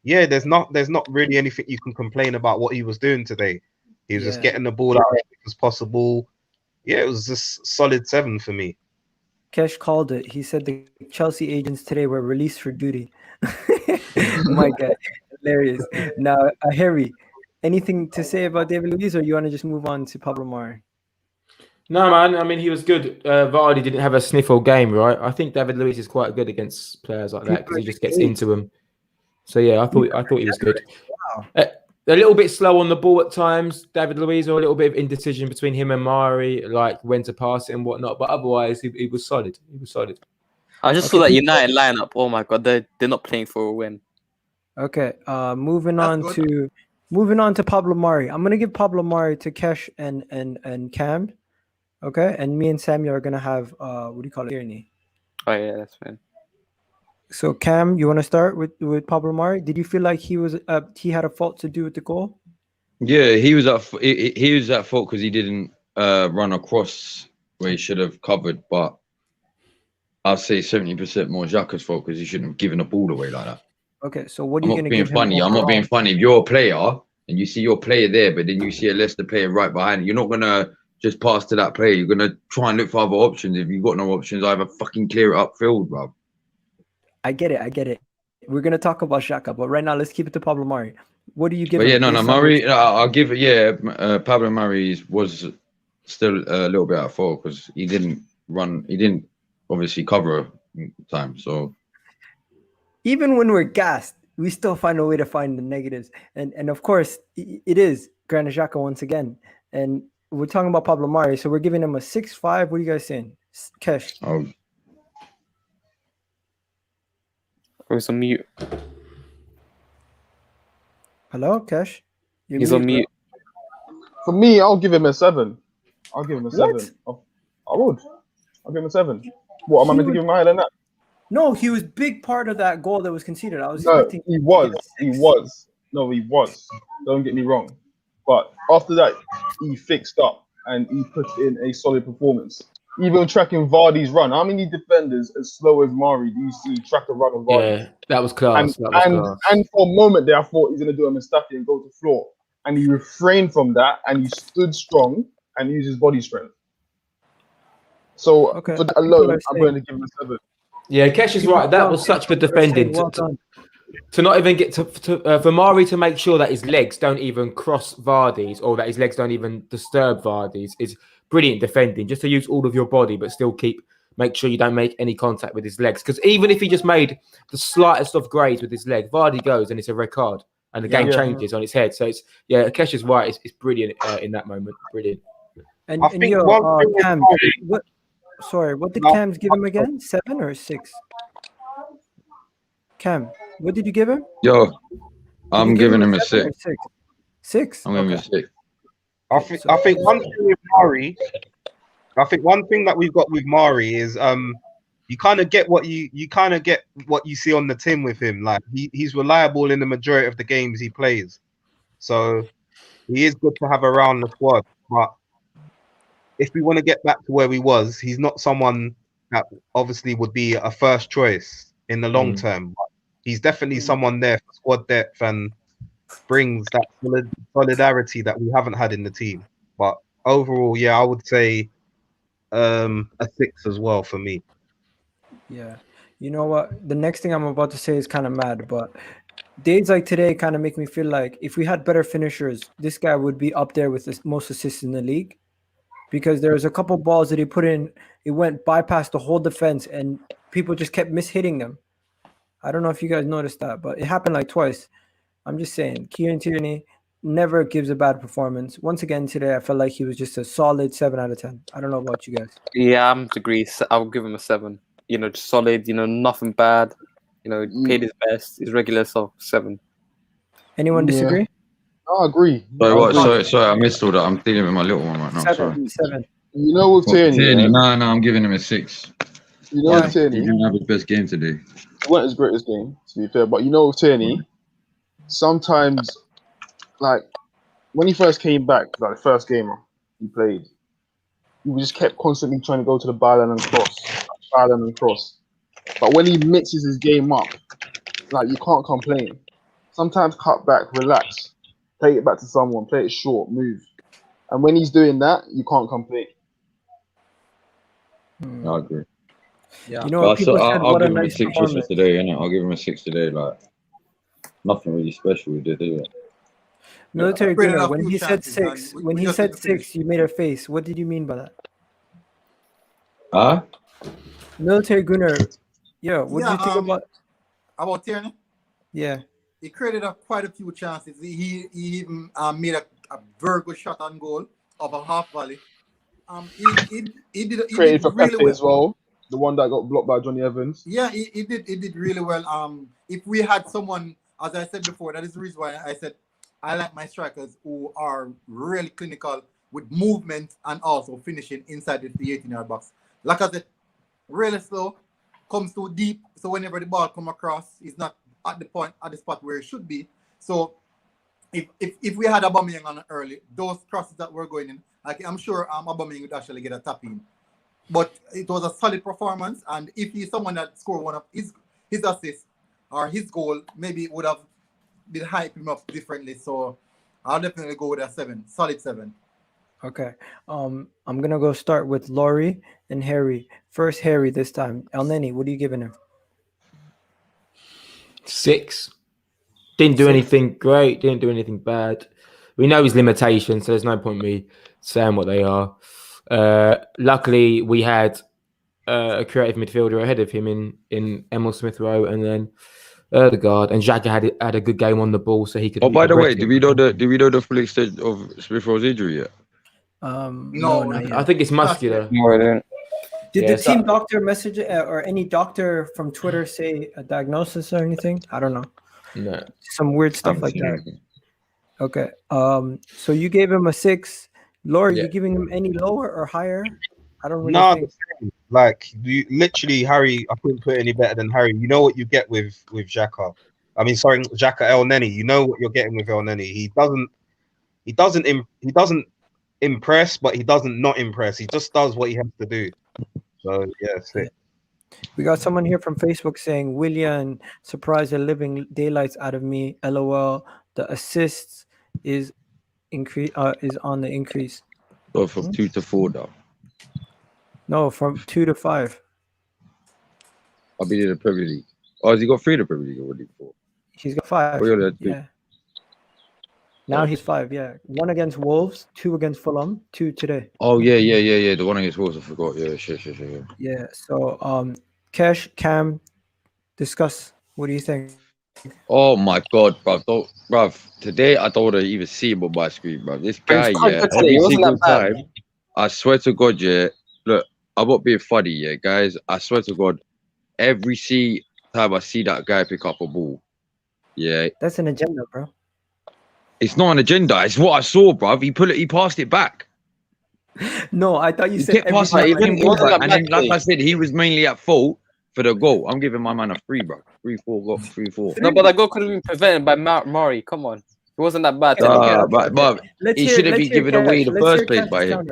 Speaker 3: yeah, there's not really anything you can complain about what he was doing today. He was just
Speaker 1: Yeah.
Speaker 3: getting the ball out as quick as possible. Yeah, it was just solid 7 for me.
Speaker 1: Kesh called it. He said the Chelsea agents today were released for duty. My God, hilarious. Now, Harry, anything to say about David Luiz, or you want to just move on to Pablo Mari?
Speaker 6: No, man. I mean, he was good. Vardy didn't have a sniffle game, right? I think David Luiz is quite good against players like that because he just gets into them. So yeah, I thought he was good.
Speaker 1: Wow.
Speaker 6: A little bit slow on the ball at times, David Luiz, or a little bit of indecision between him and Mari, like when to pass it and whatnot. But otherwise, he was solid. He was solid.
Speaker 2: I just saw that United lineup. Oh my god, they're not playing for a win.
Speaker 1: Okay. Moving
Speaker 8: That's
Speaker 1: on
Speaker 8: good.
Speaker 1: to Pablo Mari. I'm gonna give Pablo Mari to Kesh and Cam. Okay, and me and Samuel are gonna have what do you call it? Tierney.
Speaker 2: Oh yeah, that's fine.
Speaker 1: So Cam, you want to start with Pablo Mari? Did you feel like he had a fault to do with the goal?
Speaker 9: Yeah, he was at fault because he didn't run across where he should have covered. But I'd say 70% more Xhaka's fault because he shouldn't have given the ball away like that.
Speaker 1: Okay, so what are
Speaker 9: I'm
Speaker 1: you
Speaker 9: not
Speaker 1: gonna
Speaker 9: being
Speaker 1: give him?
Speaker 9: funny. I'm not being funny. If you're a player and you see your player there, but then you see a Leicester player right behind you, you're not gonna just pass to that player. You're gonna try and look for other options. If you've got no options, either fucking clear it upfield, bro.
Speaker 1: I get it. We're gonna talk about Xhaka, but right now let's keep it to Pablo Mari. What do you give
Speaker 9: But
Speaker 1: him?
Speaker 9: yeah, no,
Speaker 1: based on
Speaker 9: Murray.
Speaker 1: what
Speaker 9: I'll give it. Yeah, Pablo Murray was still a little bit at fault because he didn't run. He didn't obviously cover time. So
Speaker 1: even when we're gassed, we still find a way to find the negatives. And of course, it is Granit Xhaka once again. And we're talking about Pablo Mari, so we're giving him a 6.5. What are you guys saying? Kesh.
Speaker 2: Oh, he's on mute.
Speaker 1: Hello, Kesh? You're
Speaker 2: He's on mute.
Speaker 7: for me, I'll give him a 7. I'll give him a
Speaker 1: What?
Speaker 7: 7. I would. I'll give him a 7. What am I meant to give him higher than that?
Speaker 1: No, he was big part of that goal that was conceded. I was
Speaker 7: No,
Speaker 1: expecting
Speaker 7: he
Speaker 1: him to
Speaker 7: was.
Speaker 1: get a
Speaker 7: He
Speaker 1: 6.
Speaker 7: was. No, he was. Don't get me wrong. But after that, he fixed up and he put in a solid performance. Even tracking Vardy's run. How many defenders as slow as Mari do you see track a run of Vardy?
Speaker 6: Yeah, that was class.
Speaker 7: And for a moment there, I thought he's going to do a Mustafi and go to floor. And he refrained from that and he stood strong and used his body strength. So
Speaker 1: Okay.
Speaker 7: for that
Speaker 1: People
Speaker 7: alone,
Speaker 1: are
Speaker 7: I'm
Speaker 1: saying-
Speaker 7: going to give him a 7.
Speaker 6: Yeah, Kesh is right. That was such good defending.
Speaker 1: Well done.
Speaker 6: To not even get for Mari to make sure that his legs don't even cross Vardy's or that his legs don't even disturb Vardy's is brilliant defending. Just to use all of your body, but still make sure you don't make any contact with his legs. Because even if he just made the slightest of grades with his leg, Vardy goes and it's a red card and the game changes on its head. So it's Kesh is right. It's brilliant in that moment. Brilliant.
Speaker 1: And
Speaker 3: I think
Speaker 1: yo,
Speaker 3: one thing with
Speaker 1: Cam,
Speaker 3: Mari-
Speaker 1: what did
Speaker 3: No.
Speaker 1: Cam's give him again? 7 or 6? Cam, what did you give him?
Speaker 9: yo,
Speaker 1: Did
Speaker 9: I'm
Speaker 1: you give
Speaker 9: giving him a
Speaker 1: 7 or
Speaker 9: 6.
Speaker 1: 6? 6?
Speaker 9: I'm giving him a 6.
Speaker 3: I think one thing with Mari, one thing that we've got with Mari is you kind of get what you see on the tin with him. Like he's reliable in the majority of the games he plays, so he is good to have around the squad. But if we want to get back to where we was, he's not someone that obviously would be a first choice in the long term. But he's definitely someone there for squad depth and brings that solidarity that we haven't had in the team. But overall, yeah, I would say a 6 as well for me.
Speaker 1: Yeah. You know what? The next thing I'm about to say is kind of mad, but days like today kind of make me feel like if we had better finishers, this guy would be up there with the most assists in the league. Because there was a couple balls that he put in, it went bypast the whole defense, and people just kept mishitting them. I don't know if you guys noticed that, but it happened like twice. I'm just saying, Kieran Tierney never gives a bad performance. Once again today, I felt like he was just a solid 7 out of 10. I don't know about you guys.
Speaker 2: Yeah, I'm to agree. I'll give him a 7. You know, just solid. You know, nothing bad. You know, paid his best. He's regular, so 7.
Speaker 1: Anyone
Speaker 7: Yeah.
Speaker 1: disagree?
Speaker 7: I agree.
Speaker 9: Sorry,
Speaker 7: I
Speaker 9: what?
Speaker 7: agree.
Speaker 9: Sorry, I missed all that. I'm dealing with my little one right now. Sorry.
Speaker 1: 7.
Speaker 7: You know with
Speaker 9: What,
Speaker 7: Tierney,
Speaker 9: Tierney?
Speaker 7: yeah?
Speaker 9: No, I'm giving him a 6.
Speaker 7: You know
Speaker 1: Why?
Speaker 7: with
Speaker 9: He
Speaker 7: Tierney,
Speaker 9: didn't have his best game today.
Speaker 7: it wasn't his greatest game, to be fair. But you know with Tierney, sometimes, like, when he first came back, like the first game he played, he just kept constantly trying to go to the byline and cross. But when he mixes his game up, like, you can't complain. Sometimes cut back, relax, play it back to someone, play it short, move. And when he's doing that, you can't complain.
Speaker 9: I agree.
Speaker 2: Yeah.
Speaker 1: You know what people said?
Speaker 9: I'll
Speaker 1: What a
Speaker 9: give him a
Speaker 1: nice
Speaker 9: 6 just for
Speaker 1: performance.
Speaker 9: today, innit? I'll give him a 6 today. Like, nothing really special we did, is it?
Speaker 1: Military
Speaker 8: Created
Speaker 1: Gunner,
Speaker 8: a
Speaker 1: when
Speaker 8: few
Speaker 1: he said
Speaker 8: chances, and
Speaker 1: 6,
Speaker 8: we
Speaker 1: when he
Speaker 8: just
Speaker 1: said
Speaker 8: didn't finish.
Speaker 1: 6, you made a face. What did you mean by that?
Speaker 9: Huh?
Speaker 1: Military Gunner, yeah, what do you think
Speaker 8: about Tierney?
Speaker 1: Yeah.
Speaker 8: He created quite a few chances. He even made a very good shot on goal of a half volley. He did
Speaker 7: Created for
Speaker 8: really
Speaker 7: Pepe
Speaker 8: well.
Speaker 7: as well, the one that got blocked by Johnny Evans.
Speaker 8: Yeah, he did really well. If we had someone, as I said before, that is the reason why I said I like my strikers who are really clinical with movement and also finishing inside the 18-yard box. Like I said, really slow, comes too deep, so whenever the ball come across, he's not at the spot where it should be. So if we had Aubameyang on early, those crosses that were going in, like I'm sure Aubameyang would actually get a tap in. But it was a solid performance, and if he's someone that scored one of his assists or his goal, maybe it would have been hyped him up differently. So I'll definitely go with a 7, solid 7.
Speaker 1: Okay. I'm gonna go start with Laurie and Harry. First Harry this time. El Neni, what are you giving him?
Speaker 6: 6. Didn't do
Speaker 1: 6.
Speaker 6: anything great. Didn't do anything bad. We know his limitations, so there's no point me saying what they are. Luckily, we had a creative midfielder ahead of him in Emil Smith Rowe, and then Erdegaard and Xhaka had a good game on the ball, so he could.
Speaker 9: Oh, by the way,
Speaker 6: aggressive.
Speaker 9: do we know the full extent of Smith Rowe's injury yet?
Speaker 1: No, not yet.
Speaker 6: I think it's muscular.
Speaker 2: No, I didn't.
Speaker 1: Did
Speaker 6: Yeah,
Speaker 1: the team doctor message or any doctor from Twitter say a diagnosis or anything? I don't know.
Speaker 6: No.
Speaker 1: Some weird stuff like that. Okay. So you gave him a 6. Laurie, you giving him any lower or higher? I don't really think.
Speaker 3: Like, you literally, Harry, I couldn't put it any better than Harry. You know what you get with Xhaka. I mean, sorry, Xhaka El Neni. You know what you're getting with El Neni. He doesn't impress, but he doesn't not impress. He just does what he has to do. So yeah, that's it.
Speaker 1: We got someone here from Facebook saying Willian surprised the living daylights out of me. LOL. The assists is on the increase.
Speaker 9: Go from 2 to 4 now.
Speaker 1: No, from 2 to 5.
Speaker 9: I'll be in the Premier League. Oh, has he got 3 in the Premier League already? 4.
Speaker 1: He's got 5.
Speaker 9: Oh, yeah,
Speaker 1: Yeah. Now he's 5. Yeah, 1 against Wolves, 2 against Fulham, 2 today.
Speaker 9: Oh yeah. The one against Wolves, I forgot. Yeah, shit.
Speaker 1: Yeah. So Kesh, Cam, discuss. What do you think?
Speaker 9: Oh my god, bruv. Today I don't want to even see him on my screen, bruv. This guy, every single time. I swear to God, yeah. Look, I'm not being funny, yeah, guys. I swear to God, every single time I see that guy pick up a ball, yeah.
Speaker 1: That's an agenda, bro.
Speaker 9: It's not an agenda. It's what I saw, bruv. He passed it back.
Speaker 1: No, I thought you
Speaker 9: He
Speaker 1: said
Speaker 9: kept passing
Speaker 1: every
Speaker 9: it
Speaker 1: time.
Speaker 9: in ball back. And then, like I said, he was mainly at fault for the goal. I'm giving my man a 3, bro. 3-4.
Speaker 2: No, but that goal could have been prevented by Murray. Come on. It wasn't that bad.
Speaker 9: But he shouldn't be given away in the first place by him.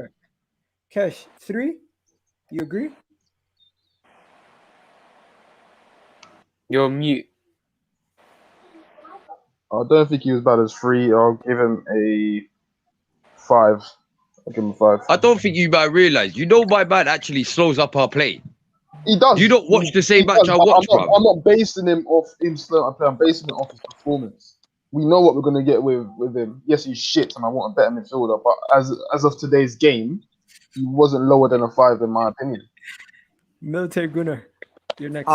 Speaker 1: Kesh, 3? You agree?
Speaker 2: You're mute.
Speaker 7: I don't think he was bad as 3. I'll give him a 5. I'll give him a 5.
Speaker 9: I don't think you might realize. You know, my man actually slows up our play.
Speaker 7: He does.
Speaker 9: You don't watch the same match I watch, bro.
Speaker 7: I'm not basing him off him slowing up play. I'm basing it off his performance. We know what we're gonna get with him. Yes, he's shit, and I want a better midfielder. But as of today's game, he wasn't lower than a 5 in my opinion.
Speaker 1: Military Gunner, you're next.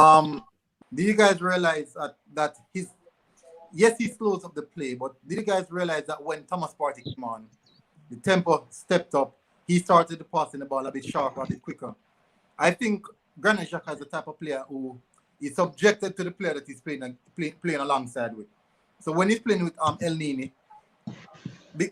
Speaker 8: Do you guys realize that he slows up the play, but did you guys realize that when Thomas Partey came on, the tempo stepped up, he started to pass in the ball a bit sharper, a bit quicker. I think Granit Xhaka is the type of player who is subjected to the player that he's playing alongside with. So when he's playing with El Nini,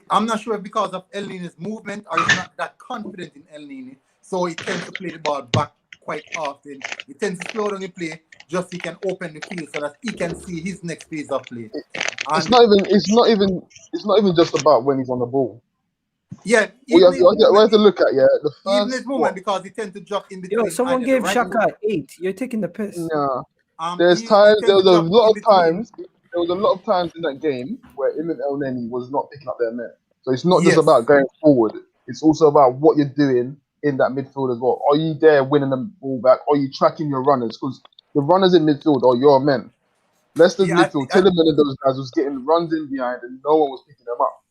Speaker 8: I'm not sure if because of El Nini's movement or he's not that confident in El Nini, so he tends to play the ball back quite often. He tends to slow down the play just so he can open the field so that he can see his next phase of play.
Speaker 7: It's not even just about when he's on the ball.
Speaker 8: Yeah,
Speaker 7: we have to look at the first
Speaker 8: even his movement because he tends to jump in between.
Speaker 1: Yo, someone gave Xhaka 8. You're taking the piss.
Speaker 7: Yeah. There was a lot of times in that game where him and El Neni was not picking up their men. So it's not just about going forward. It's also about what you're doing in that midfield as well. Are you there winning the ball back? Are you tracking your runners? Because the runners in midfield are your men. Leicester's midfield, Tielemans and those guys was getting runs in behind and no one was picking them up.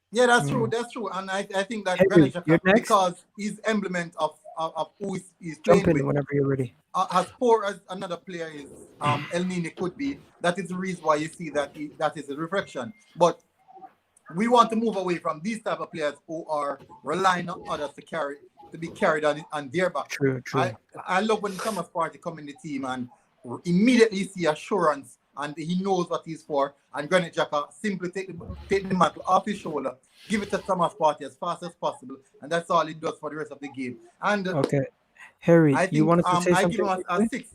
Speaker 8: Yeah, that's true. That's true. And I think that Granit Xhaka, because he's emblem of who he's playing with,
Speaker 1: whenever you're ready.
Speaker 8: As poor as another player is, El Nini could be. That is the reason why you see that that is a reflection. But we want to move away from these type of players who are relying on others to be carried on their back.
Speaker 1: True.
Speaker 8: I love when Thomas Partey come in the team and immediately see assurance and he knows what he's for. And Granit Xhaka simply take the mantle off his shoulder, give it to Thomas Partey as fast as possible, and that's all he does for the rest of the game. And
Speaker 1: okay, Harry, you wanted to say something?
Speaker 8: I give him a 6.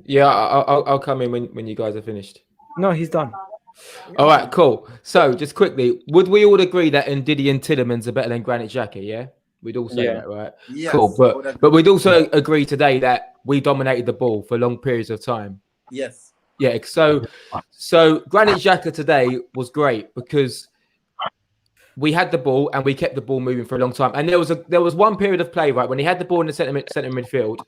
Speaker 6: Yeah, I'll come in when you guys are finished.
Speaker 1: No, he's done.
Speaker 6: All right, cool. So just quickly, would we all agree that Ndidi and Tielemans are better than Granit Xhaka? Yeah, we'd all say that, right?
Speaker 8: Yes,
Speaker 6: cool. But we'd also agree today that we dominated the ball for long periods of time.
Speaker 8: Yes.
Speaker 6: Yeah. So Granit Xhaka today was great because we had the ball and we kept the ball moving for a long time. And there was one period of play, right, when he had the ball in the centre midfield,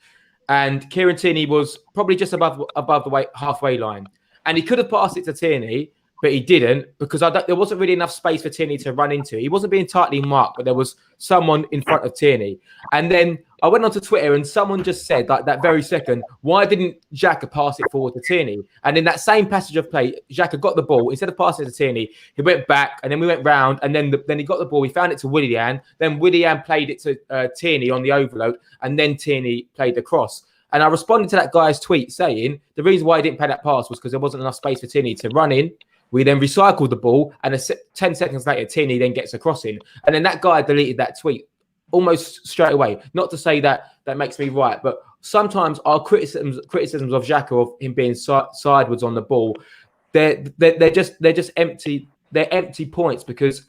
Speaker 6: and Kieran Tierney was probably just above the halfway line, and he could have passed it to Tierney, but he didn't because there wasn't really enough space for Tierney to run into. He wasn't being tightly marked, but there was someone in front of Tierney. And then I went onto Twitter and someone just said, like that very second, why didn't Xhaka pass it forward to Tierney? And in that same passage of play, Xhaka got the ball. Instead of passing it to Tierney, he went back and then we went round and then he got the ball. He found it to Willian. Then Willian played it to Tierney on the overload and then Tierney played the cross. And I responded to that guy's tweet saying the reason why he didn't play that pass was because there wasn't enough space for Tierney to run in. We then recycled the ball, and 10 seconds later, Tierney then gets a crossing. And then that guy deleted that tweet almost straight away. Not to say that makes me right, but sometimes our criticisms of Xhaka, of him being sideways on the ball, they're just empty. They're empty points because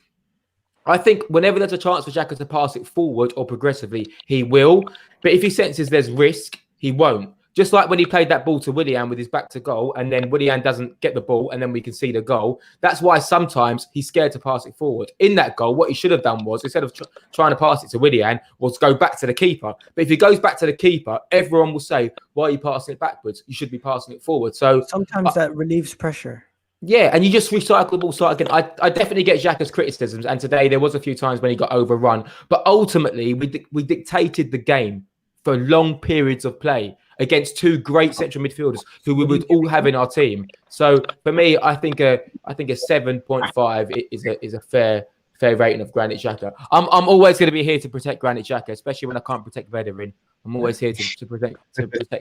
Speaker 6: I think whenever there's a chance for Xhaka to pass it forward or progressively, he will. But if he senses there's risk, he won't. Just like when he played that ball to Willian with his back to goal, and then Willian doesn't get the ball, and then we can see the goal. That's why sometimes he's scared to pass it forward. In that goal, what he should have done was, instead of trying to pass it to Willian, was go back to the keeper. But if he goes back to the keeper, everyone will say, why are you passing it backwards? You should be passing it forward. So
Speaker 1: sometimes that relieves pressure.
Speaker 6: Yeah, and you just recycle the ball. So again, I definitely get Xhaka's criticisms, and today there was a few times when he got overrun. But ultimately, we dictated the game for long periods of play against two great central midfielders who we would all have in our team. So for me, I think a 7.5 is a fair rating of Granit Xhaka. I'm always going to be here to protect Granit Xhaka, especially when I can't protect Veteran. I'm always here to protect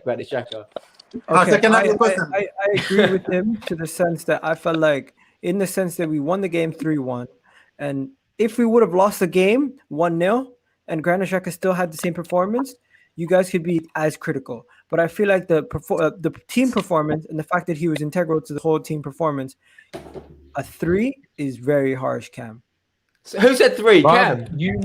Speaker 6: Granit Xhaka.
Speaker 1: Okay, I agree with him to the sense that I felt like, in the sense that we won the game 3-1, and if we would have lost the game 1-0 and Granit Xhaka still had the same performance, you guys could be as critical. But I feel like the team performance and the fact that he was integral to the whole team performance, a 3 is very harsh, Cam.
Speaker 6: So who said 3? Cam?
Speaker 9: You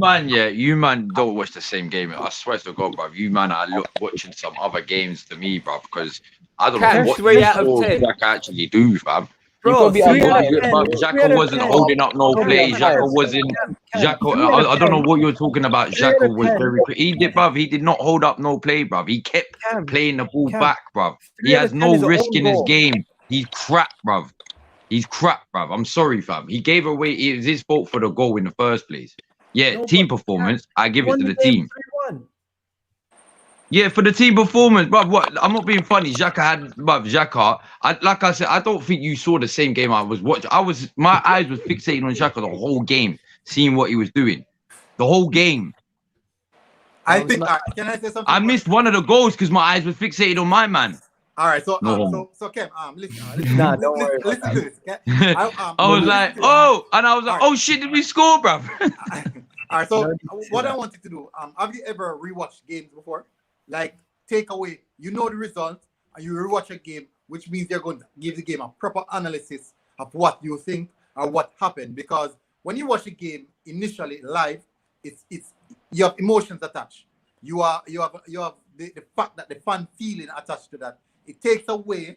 Speaker 9: man don't watch the same game. I swear to God, bruv. You man are watching some other games to me, bruv, because I don't know what
Speaker 6: 3 out of 10
Speaker 9: Xhaka actually do, bruv.
Speaker 1: Bro,
Speaker 9: Xhaka wasn't holding up no play. Xhaka wasn't. Xhaka, I don't know what you're talking about. Xhaka was very. He did, bruv. He did not hold up no play, bruv. He kept playing the ball back, bruv. He has no risk in his game. He's crap, bruv. He's crap, bruv. I'm sorry, fam. He gave away. It was his fault for the goal in the first place. Yeah, team performance. I give it to the team. Yeah, for the team performance, bro. What? I'm not being funny. Xhaka had, bruv, Xhaka. Like I said, I don't think you saw the same game I was watching. My eyes was fixating on Xhaka the whole game, seeing what he was doing, the whole game.
Speaker 8: I think. Can I say something?
Speaker 9: I missed one of the goals because my eyes were fixated on my man.
Speaker 8: All right, so
Speaker 9: No.
Speaker 8: so Kev, listen,
Speaker 1: Nah, don't worry about
Speaker 8: listen to this. Okay?
Speaker 9: I was like, oh shit, did we score, bruv?
Speaker 8: All right, so what I wanted to do, have you ever rewatched games before? Like, take away, you know the result, and you rewatch a game, which means you're going to give the game a proper analysis of what you think or what happened. Because when you watch a game initially live, it's you have emotions attached. You have the fact that the fan feeling attached to that. It takes away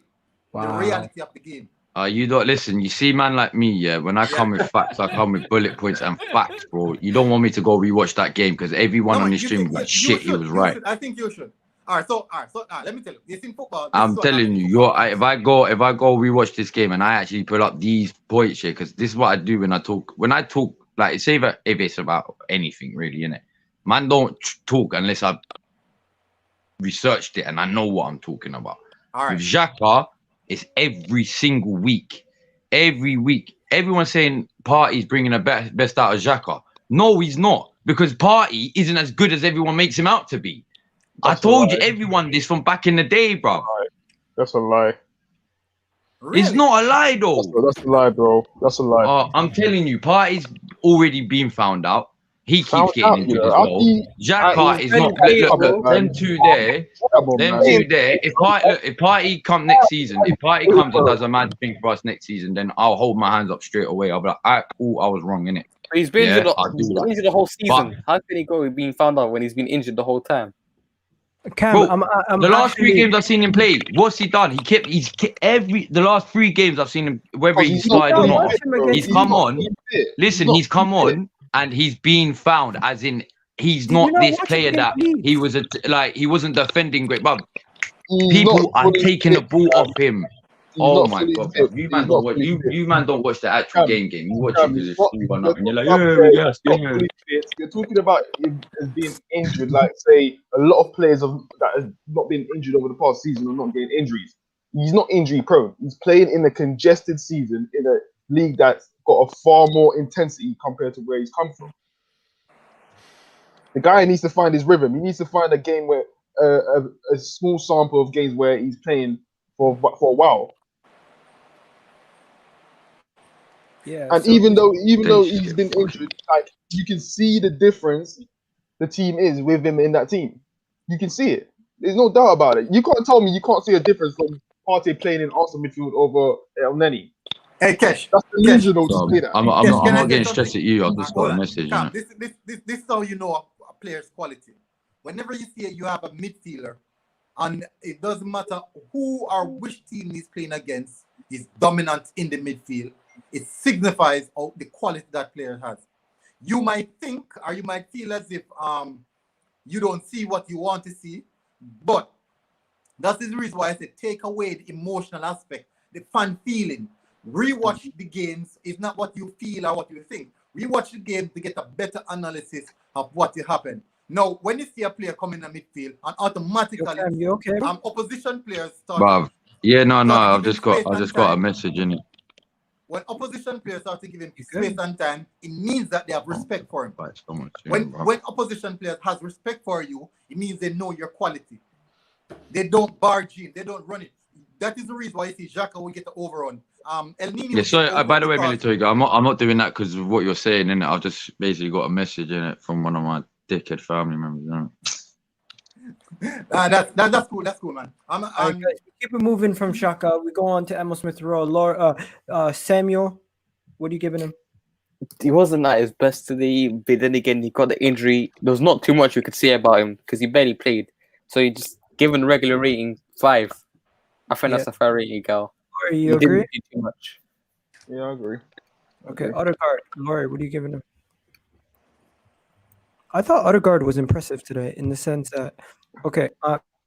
Speaker 8: the reality of the game.
Speaker 9: You don't listen. You see, man, like me, yeah. When I come with facts, I come with bullet points and facts, bro. You don't want me to go rewatch that game because everyone on the stream was like, shit, he was right.
Speaker 8: I think you should. All right, so let me tell you. It's in football.
Speaker 9: I'm telling you, if I go rewatch this game and I actually put up these points here, because this is what I do when I talk. When I talk, like, say that if it's about anything, really, innit? Man, don't talk unless I've researched it and I know what I'm talking about.
Speaker 8: All right.
Speaker 9: With Xhaka, it's every single week. Every week. Everyone's saying Partey's bringing the best out of Xhaka. No, he's not. Because Partey isn't as good as everyone makes him out to be. I told you, everyone, this from back in the day, bro.
Speaker 7: That's a lie.
Speaker 8: Really?
Speaker 9: It's not a lie, though.
Speaker 7: That's a lie, bro. That's a lie.
Speaker 9: I'm telling you, Partey's already been found out. He keeps getting injured as well. Xhaka is not. Look, them two there. If Partey come next season, if Partey comes and does a mad thing for us next season, then I'll hold my hands up straight away. I'll be like, I was wrong, innit?
Speaker 2: He's been injured the whole season. How can he go being found out when he's been injured the whole time?
Speaker 1: Cam,
Speaker 9: Bro, the last 3 games I've seen him play, what's he done? The last 3 games I've seen him, whether he started or not, he's come on. Listen, he's come on. And he's been found, as in he's not this player that he was he wasn't defending great, but people are taking the ball off him. Oh my god, bro. You man don't watch the actual game. You watch it because it's 3-1 up and you're like, yes.
Speaker 7: You're talking about him as being injured, like say a lot of players that have not been injured over the past season are not getting injuries. He's not injury prone. He's playing in a congested season in a league that's got a far more intensity compared to where he's come from. The guy needs to find his rhythm. He needs to find a game where a small sample of games where he's playing for a while.
Speaker 1: Yeah.
Speaker 7: And even though he's been injured, like you can see the difference the team is with him in that team. You can see it. There's no doubt about it. You can't tell me you can't see a difference from Partey playing in Arsenal midfield over El Neni.
Speaker 8: Hey, Kesh.
Speaker 7: That's delusional to say that.
Speaker 9: I'm not getting stressed at you. I've just got a message.
Speaker 8: This is how you know a player's quality. Whenever you see you have a midfielder, and it doesn't matter who or which team he's playing against, he's dominant in the midfield. It signifies the quality that player has. You might think or you might feel as if you don't see what you want to see, but that's the reason why I say take away the emotional aspect, the fan feeling. Rewatch the games is not what you feel or what you think. Rewatch the game to get a better analysis of what happened. Now, when you see a player come in the midfield and automatically opposition players start.
Speaker 9: Bruv. Yeah, no, I've just got a message in it.
Speaker 8: When opposition players start to give him space and time, it means that they have respect for him. When opposition players has respect for you, it means they know your quality. They don't barge in, they don't run it. That is the reason why you see Xhaka will get the overrun. El Nino.
Speaker 9: Yeah, so by the way, military guy, I'm not doing that because of what you're saying, innit? I've just basically got a message in it from one of my dickhead family members.
Speaker 8: That's cool. That's cool, man.
Speaker 1: Keep it moving from Xhaka. We go on to Emil Smith Rowe. Samuel, what are you giving him?
Speaker 2: He wasn't at his best today, but then again, he got the injury. There was not too much we could say about him because he barely played. So he just given regular rating 5. I think that's a fair rating, Gal.
Speaker 1: Laurie, you agree?
Speaker 2: Didn't do too much.
Speaker 7: Yeah, I agree.
Speaker 1: Okay, Odegaard. Laurie, what are you giving him? I thought Odegaard was impressive today in the sense that,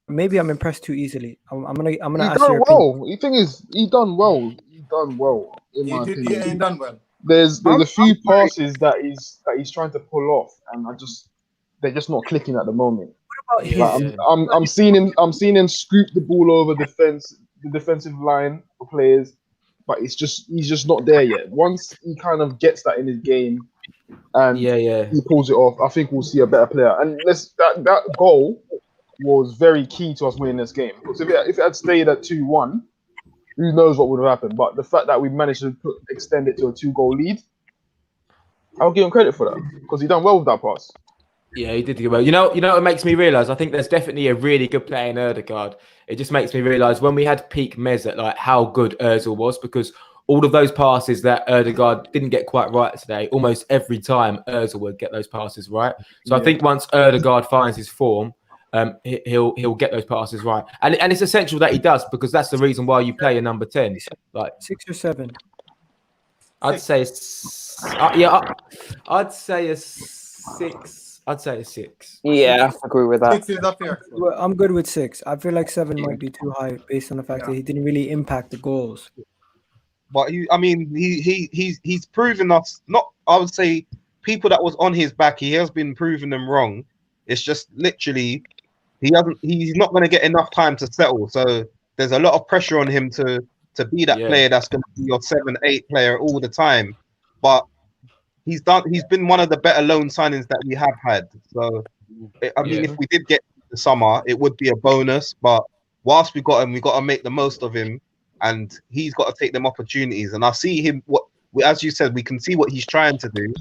Speaker 1: maybe I'm impressed too easily. I'm gonna ask
Speaker 7: done
Speaker 1: your
Speaker 7: well. The thing is, he done well. He done well in my opinion.
Speaker 8: Yeah, he done well.
Speaker 7: There's a few passes that he's trying to pull off, and they're just not clicking at the moment.
Speaker 1: about
Speaker 6: Yeah.
Speaker 1: his?
Speaker 7: Like, I'm seeing him scoop the ball over the defensive line for players, but he's just not there yet. Once he kind of gets that in his game and
Speaker 6: Yeah.
Speaker 7: he pulls it off, I think we'll see a better player. And that goal was very key to us winning this game. Because if it had stayed at 2-1, who knows what would have happened. But the fact that we managed to extend it to a 2-goal lead, I'll give him credit for that because he done well with that pass.
Speaker 6: Yeah, he did well. You know what makes me realise? I think there's definitely a really good player in Erdegaard. It just makes me realise when we had peak Mesut, like how good Ozil was, because all of those passes that Erdegaard didn't get quite right today, almost every time Ozil would get those passes right. So I think once Erdegaard finds his form, he'll get those passes right, and it's essential that he does, because that's the reason why you play a number 10. Like
Speaker 1: 6 or 7.
Speaker 6: I'd say, I'd say a 6. I'd say a 6.
Speaker 2: Yeah, I agree with that.
Speaker 8: 6 is up here.
Speaker 1: Well, I'm good with 6. I feel like 7 might be too high based on the fact that he didn't really impact the goals.
Speaker 3: But he's proven us. Not, I would say, people that was on his back. He has been proving them wrong. It's just literally he's not going to get enough time to settle. So there's a lot of pressure on him to be that player that's going to be your 7-8 player all the time. But he's been one of the better loan signings that we have had. So I mean, if we did get the summer, it would be a bonus. But whilst we got him, we got to make the most of him, and he's got to take them opportunities. And I see him. As you said, we can see what he's trying to do,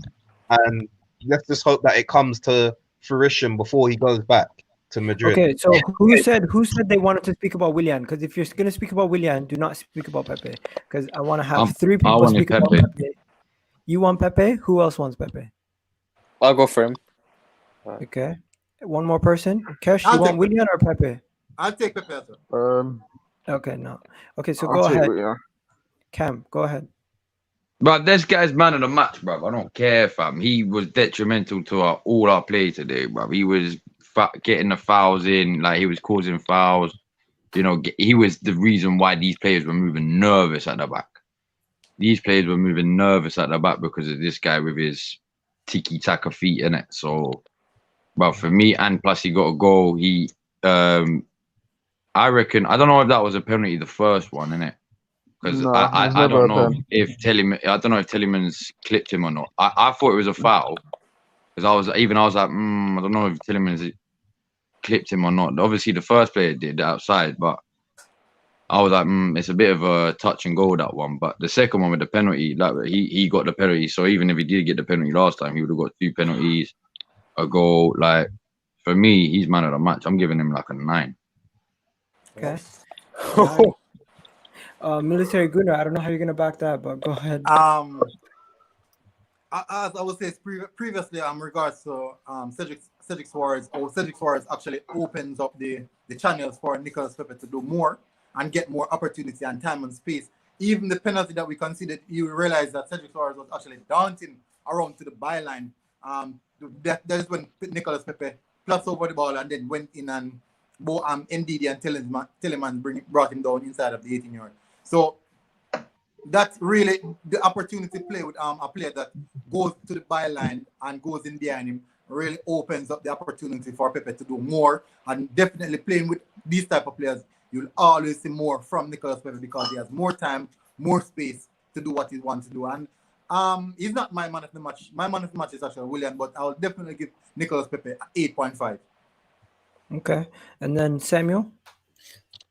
Speaker 3: and let's just hope that it comes to fruition before he goes back to Madrid.
Speaker 1: Okay, so who said they wanted to speak about Willian? Because if you're going to speak about Willian, do not speak about Pepe. Because I want to have 3 people speak about Pepe. You want Pepe? Who else wants Pepe?
Speaker 2: I'll go for him.
Speaker 1: Okay. One more person. Kesh, you want Willian or Pepe?
Speaker 8: I'll take Pepe as well.
Speaker 1: Okay, no. Okay, so go ahead. Cam, go ahead.
Speaker 9: But this guy's man of the match, bro. I don't care, fam. He was detrimental to all our play today, bro. He was getting the fouls in, like he was causing fouls. You know, he was the reason why these players were moving nervous at the back. These players were moving nervous at the back because of this guy with his tiki-taka feet in it. So, but for me, and plus he got a goal. I reckon, I don't know if that was a penalty, the first one, innit? Because I don't know if Tielemans clipped him or not. I thought it was a foul because I was like, I don't know if Tielemans clipped him or not. Obviously, the first player did outside, but I was like, it's a bit of a touch and go, that one. But the second one with the penalty, like he got the penalty. So even if he did get the penalty last time, he would have got 2 penalties, a goal. Like, for me, he's man of the match. I'm giving him like a 9.
Speaker 1: Okay. Military Gunnar, I don't know how you're gonna back that, but go ahead.
Speaker 8: As I would say previously, regards to Cedric Suarez, Cedric Suarez actually opens up the channels for Nicolas Pepe to do more and get more opportunity and time and space. Even the penalty that we conceded, you realize that Cedric Suarez was actually dancing around to the byline. That is when Nicolas Pepe plus over the ball and then went in and NDD and Tielemans brought him down inside of the 18-yard. So that's really the opportunity play with a player that goes to the byline and goes in behind him really opens up the opportunity for Pepe to do more. And definitely playing with these type of players, you'll always see more from Nicolas Pepe because he has more time, more space to do what he wants to do. And he's not my man of the match. My man of the match is actually Willian, but I'll definitely give Nicolas Pepe 8.5.
Speaker 1: Okay, and then Samuel.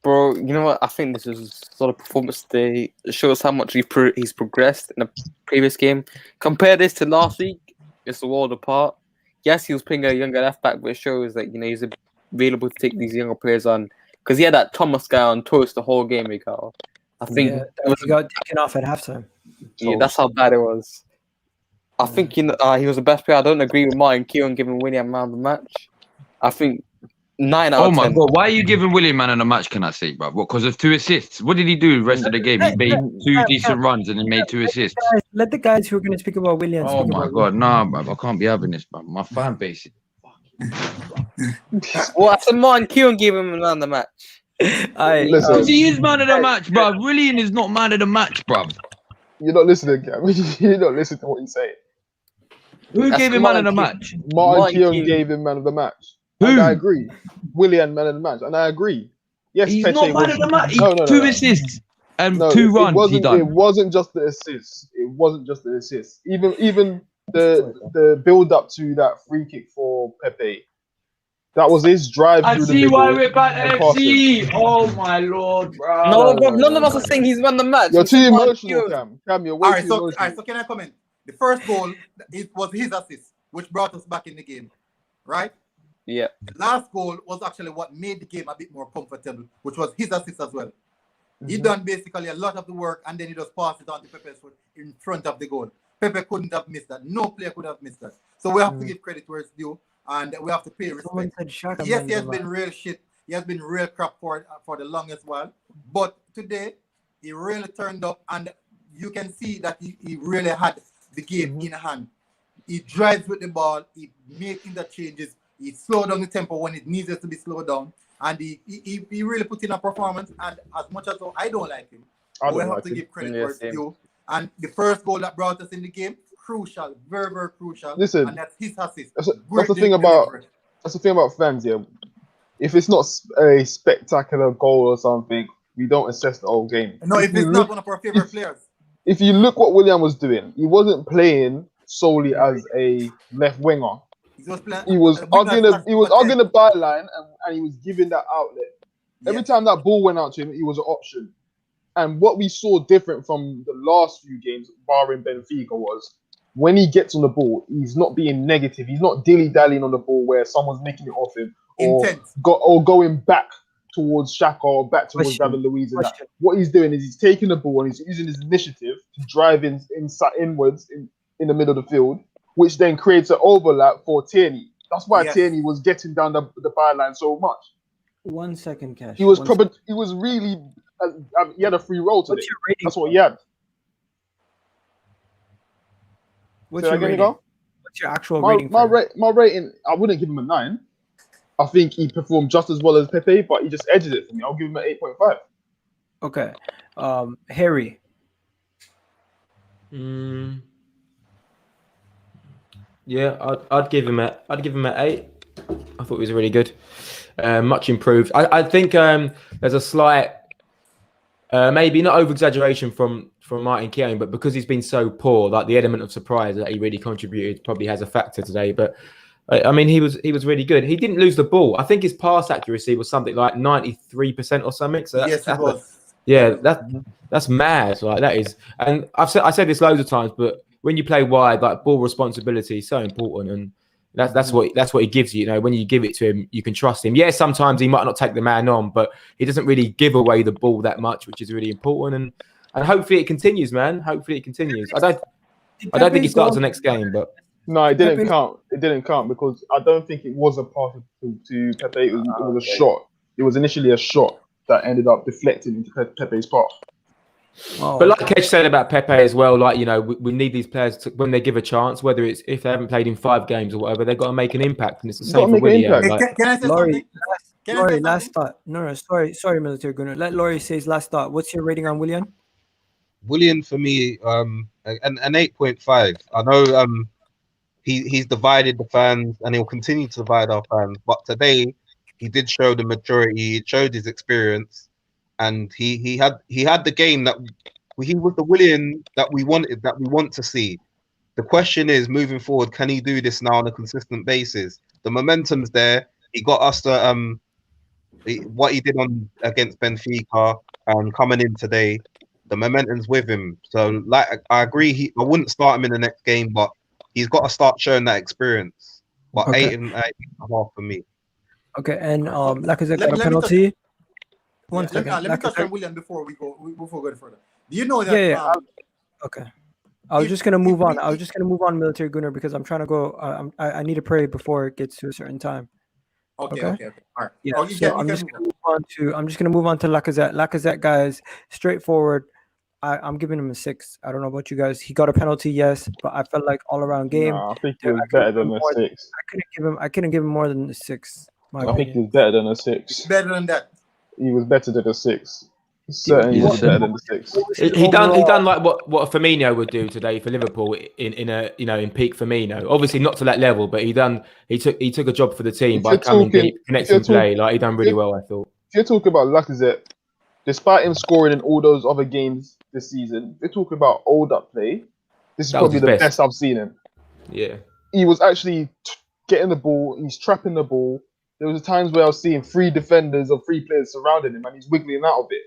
Speaker 2: Bro, you know what? I think this is sort of performance today. It shows how much he's progressed in the previous game. Compare this to last week, it's a world apart. Yes, he was playing a younger left back, but it shows that he's available to take these younger players on. Because he had that Thomas guy on toast the whole game, Mikael. I think
Speaker 1: he got taken off at halftime.
Speaker 2: Yeah, that's how bad it was. I think he was the best player. I don't agree with Martin Keown giving William man of the match. I think 9 out of 10.
Speaker 9: Oh my god, why are you giving William man of the match, can I say, bro? What, because of 2 assists? What did he do the rest of the game? He made 2 decent runs and he made 2 assists.
Speaker 1: Let the guys who are going to speak about William
Speaker 9: Oh my god, nah, bro. I can't be having this, bro. My fan base is
Speaker 2: Well, I said Martin Keown gave him man of the match.
Speaker 9: Listen, he is man of the match, bro. William is not man of the match, bro.
Speaker 7: You're not listening, Cam. You're not listening to what he's saying.
Speaker 9: Who gave him man of the match?
Speaker 7: Martin Keown gave him man of the match. And I
Speaker 9: Who?
Speaker 7: agree. Willian man of the match, and I agree. Yes,
Speaker 9: He's
Speaker 7: Peche
Speaker 9: not man
Speaker 7: was
Speaker 9: of the match.
Speaker 7: no, no, no,
Speaker 9: Two
Speaker 7: no.
Speaker 9: assists and
Speaker 7: No,
Speaker 9: two
Speaker 7: it
Speaker 9: runs he
Speaker 7: wasn't.
Speaker 9: done.
Speaker 7: It wasn't just the assists. It wasn't just the assists. Even the build up to that free kick for Pepe. That was his drive
Speaker 9: I
Speaker 7: through the
Speaker 9: see why
Speaker 7: middle
Speaker 9: we're back
Speaker 7: and
Speaker 9: to
Speaker 7: passing.
Speaker 9: FC. Oh my lord, bro.
Speaker 2: No,
Speaker 7: No,
Speaker 2: bro,
Speaker 7: no,
Speaker 2: none
Speaker 7: no,
Speaker 2: of us
Speaker 7: no,
Speaker 2: are saying
Speaker 7: no.
Speaker 2: he's won the match.
Speaker 7: You're
Speaker 2: We
Speaker 7: too
Speaker 2: said one
Speaker 7: emotional,
Speaker 2: views.
Speaker 7: Cam. Cam, you're
Speaker 8: All
Speaker 7: way
Speaker 8: right,
Speaker 7: too
Speaker 8: so
Speaker 7: emotional.
Speaker 8: can I comment? The first goal, it was his assist, which brought us back in the game, right?
Speaker 2: Yeah.
Speaker 8: The last goal was actually what made the game a bit more comfortable, which was his assist as well. He done basically a lot of the work, and then he just passed it on to Pepe's foot in front of the goal. Pepe couldn't have missed that. No player could have missed that. So we have to give credit where it's due, and we have to pay
Speaker 1: Someone
Speaker 8: respect.
Speaker 1: said Shaka
Speaker 8: Yes,
Speaker 1: man
Speaker 8: he
Speaker 1: of
Speaker 8: has
Speaker 1: the
Speaker 8: been
Speaker 1: match.
Speaker 8: real shit. He has been real crap for the longest while. But today, he really turned up, and you can see that he really had the game in hand. He drives with the ball. He makes interchanges. He slowed down the tempo when it needed to be slowed down. And he really put in a performance. And as much as I don't like him,
Speaker 7: I
Speaker 8: we
Speaker 7: don't
Speaker 8: have
Speaker 7: like
Speaker 8: to
Speaker 7: him.
Speaker 8: give credit
Speaker 2: Yeah,
Speaker 8: where it's
Speaker 2: same.
Speaker 8: due. And the first goal that brought us in the game, crucial, very, very crucial.
Speaker 7: Listen,
Speaker 8: and that's his assist.
Speaker 7: That's
Speaker 8: Great
Speaker 7: the thing about
Speaker 8: delivery.
Speaker 7: fans. Yeah, if it's not a spectacular goal or something, we don't assess the whole game.
Speaker 8: No, if
Speaker 7: you
Speaker 8: it's
Speaker 7: look,
Speaker 8: not one of our favorite players.
Speaker 7: if you look what Willian was doing, he wasn't playing solely as a left winger.
Speaker 8: He was playing.
Speaker 7: He was arguing the byline and he was giving that outlet. Every time that ball went out to him, he was an option. And what we saw different from the last few games, barring Benfica, was when he gets on the ball, he's not being negative. He's not dilly-dallying on the ball where someone's nicking it off him or going back towards Xhaka or back towards David Luiz. And that. What he's doing is he's taking the ball and he's using his initiative to drive inwards in the middle of the field, which then creates an overlap for Tierney. That's why Tierney was getting down the byline so much.
Speaker 1: 1 second, Cash.
Speaker 7: He was really. He had a free roll today.
Speaker 1: What's your rating?
Speaker 7: That's what he had.
Speaker 1: What's your rating? What's your actual rating?
Speaker 7: My rating, I wouldn't give him a 9. I think he performed just as well as Pepe, but he just edges it for me. I'll give him an 8.5.
Speaker 1: Okay. Harry.
Speaker 6: Yeah, I'd give him an 8. I thought he was really good. Much improved. I think there's a slight, maybe not over exaggeration from Martin Keown, but because he's been so poor, like the element of surprise that he really contributed probably has a factor today. But I mean, he was really good. He didn't lose the ball. I think his pass accuracy was something like 93% or something. So
Speaker 8: yes, it was.
Speaker 6: That's mad. Like that is, and I said this loads of times, but when you play wide, like ball responsibility is so important, and that's what he gives you. You know, when you give it to him, you can trust him. Yeah, sometimes he might not take the man on, but he doesn't really give away the ball that much, which is really important. And hopefully it continues, man. Hopefully it continues. I don't think he starts the next game, but
Speaker 7: no, it didn't count. It didn't count because I don't think it was a pass to Pepe. It was a shot. It was initially a shot that ended up deflecting into Pepe's path.
Speaker 6: But like Kedge said about Pepe as well, like, you know, we need these players to, when they give a chance, whether it's if they haven't played in 5 games or whatever, they've got to make an impact, and it's the same for Willian.
Speaker 8: Like, can I say something?
Speaker 1: Laurie, last thought. No, sorry, Military Gunner. Let Laurie say his last thought. What's your rating on Willian?
Speaker 3: Willian for me, an 8.5. I know he's divided the fans and he'll continue to divide our fans, but today he did show the maturity, he showed his experience, and he had the game that he was the Willian that we wanted, that we want to see. The question is, moving forward, can he do this now on a consistent basis? The momentum's there. He got us to what he did against Benfica and coming in today. The momentum's with him. So, like, I agree. I wouldn't start him in the next game, but he's got to start showing that experience. But
Speaker 1: Okay.
Speaker 3: 8.5 for me.
Speaker 1: Okay, and Lacazette got a penalty. One second.
Speaker 8: Let me touch on Willian before we go further. Do you know that?
Speaker 1: Yeah. Okay. I was just gonna move on, Military Gunner, because I'm trying to go. I need to pray before it gets to a certain time.
Speaker 8: Okay. All right.
Speaker 1: Yeah. I'm just gonna move on to Lacazette. Lacazette, guys, straightforward. I'm giving him a 6. I don't know about you guys. He got a penalty, yes, but I felt like all around game.
Speaker 7: I think he was better than a 6.
Speaker 1: I couldn't give him more than a 6.
Speaker 7: I think he was better than a 6.
Speaker 8: Better than that.
Speaker 7: He was better than a 6. Certainly
Speaker 6: What-
Speaker 7: is better than the 6.
Speaker 6: He done like what a Firmino would do today for Liverpool in peak Firmino. Obviously not to that level, but he took a job for the team
Speaker 7: If
Speaker 6: by
Speaker 7: you're
Speaker 6: coming
Speaker 7: talking-
Speaker 6: deep,
Speaker 7: if
Speaker 6: connecting
Speaker 7: you're
Speaker 6: play. Like he done really well, I thought.
Speaker 7: If you're talking about Lacazette, despite him scoring in all those other games this season, if you're talking about hold up play, this is
Speaker 6: That was
Speaker 7: probably
Speaker 6: his
Speaker 7: the
Speaker 6: best.
Speaker 7: best I've seen him.
Speaker 6: Yeah.
Speaker 7: He was actually getting the ball, he's trapping the ball. There was times where I was seeing 3 defenders or 3 players surrounding him and he's wiggling out of it.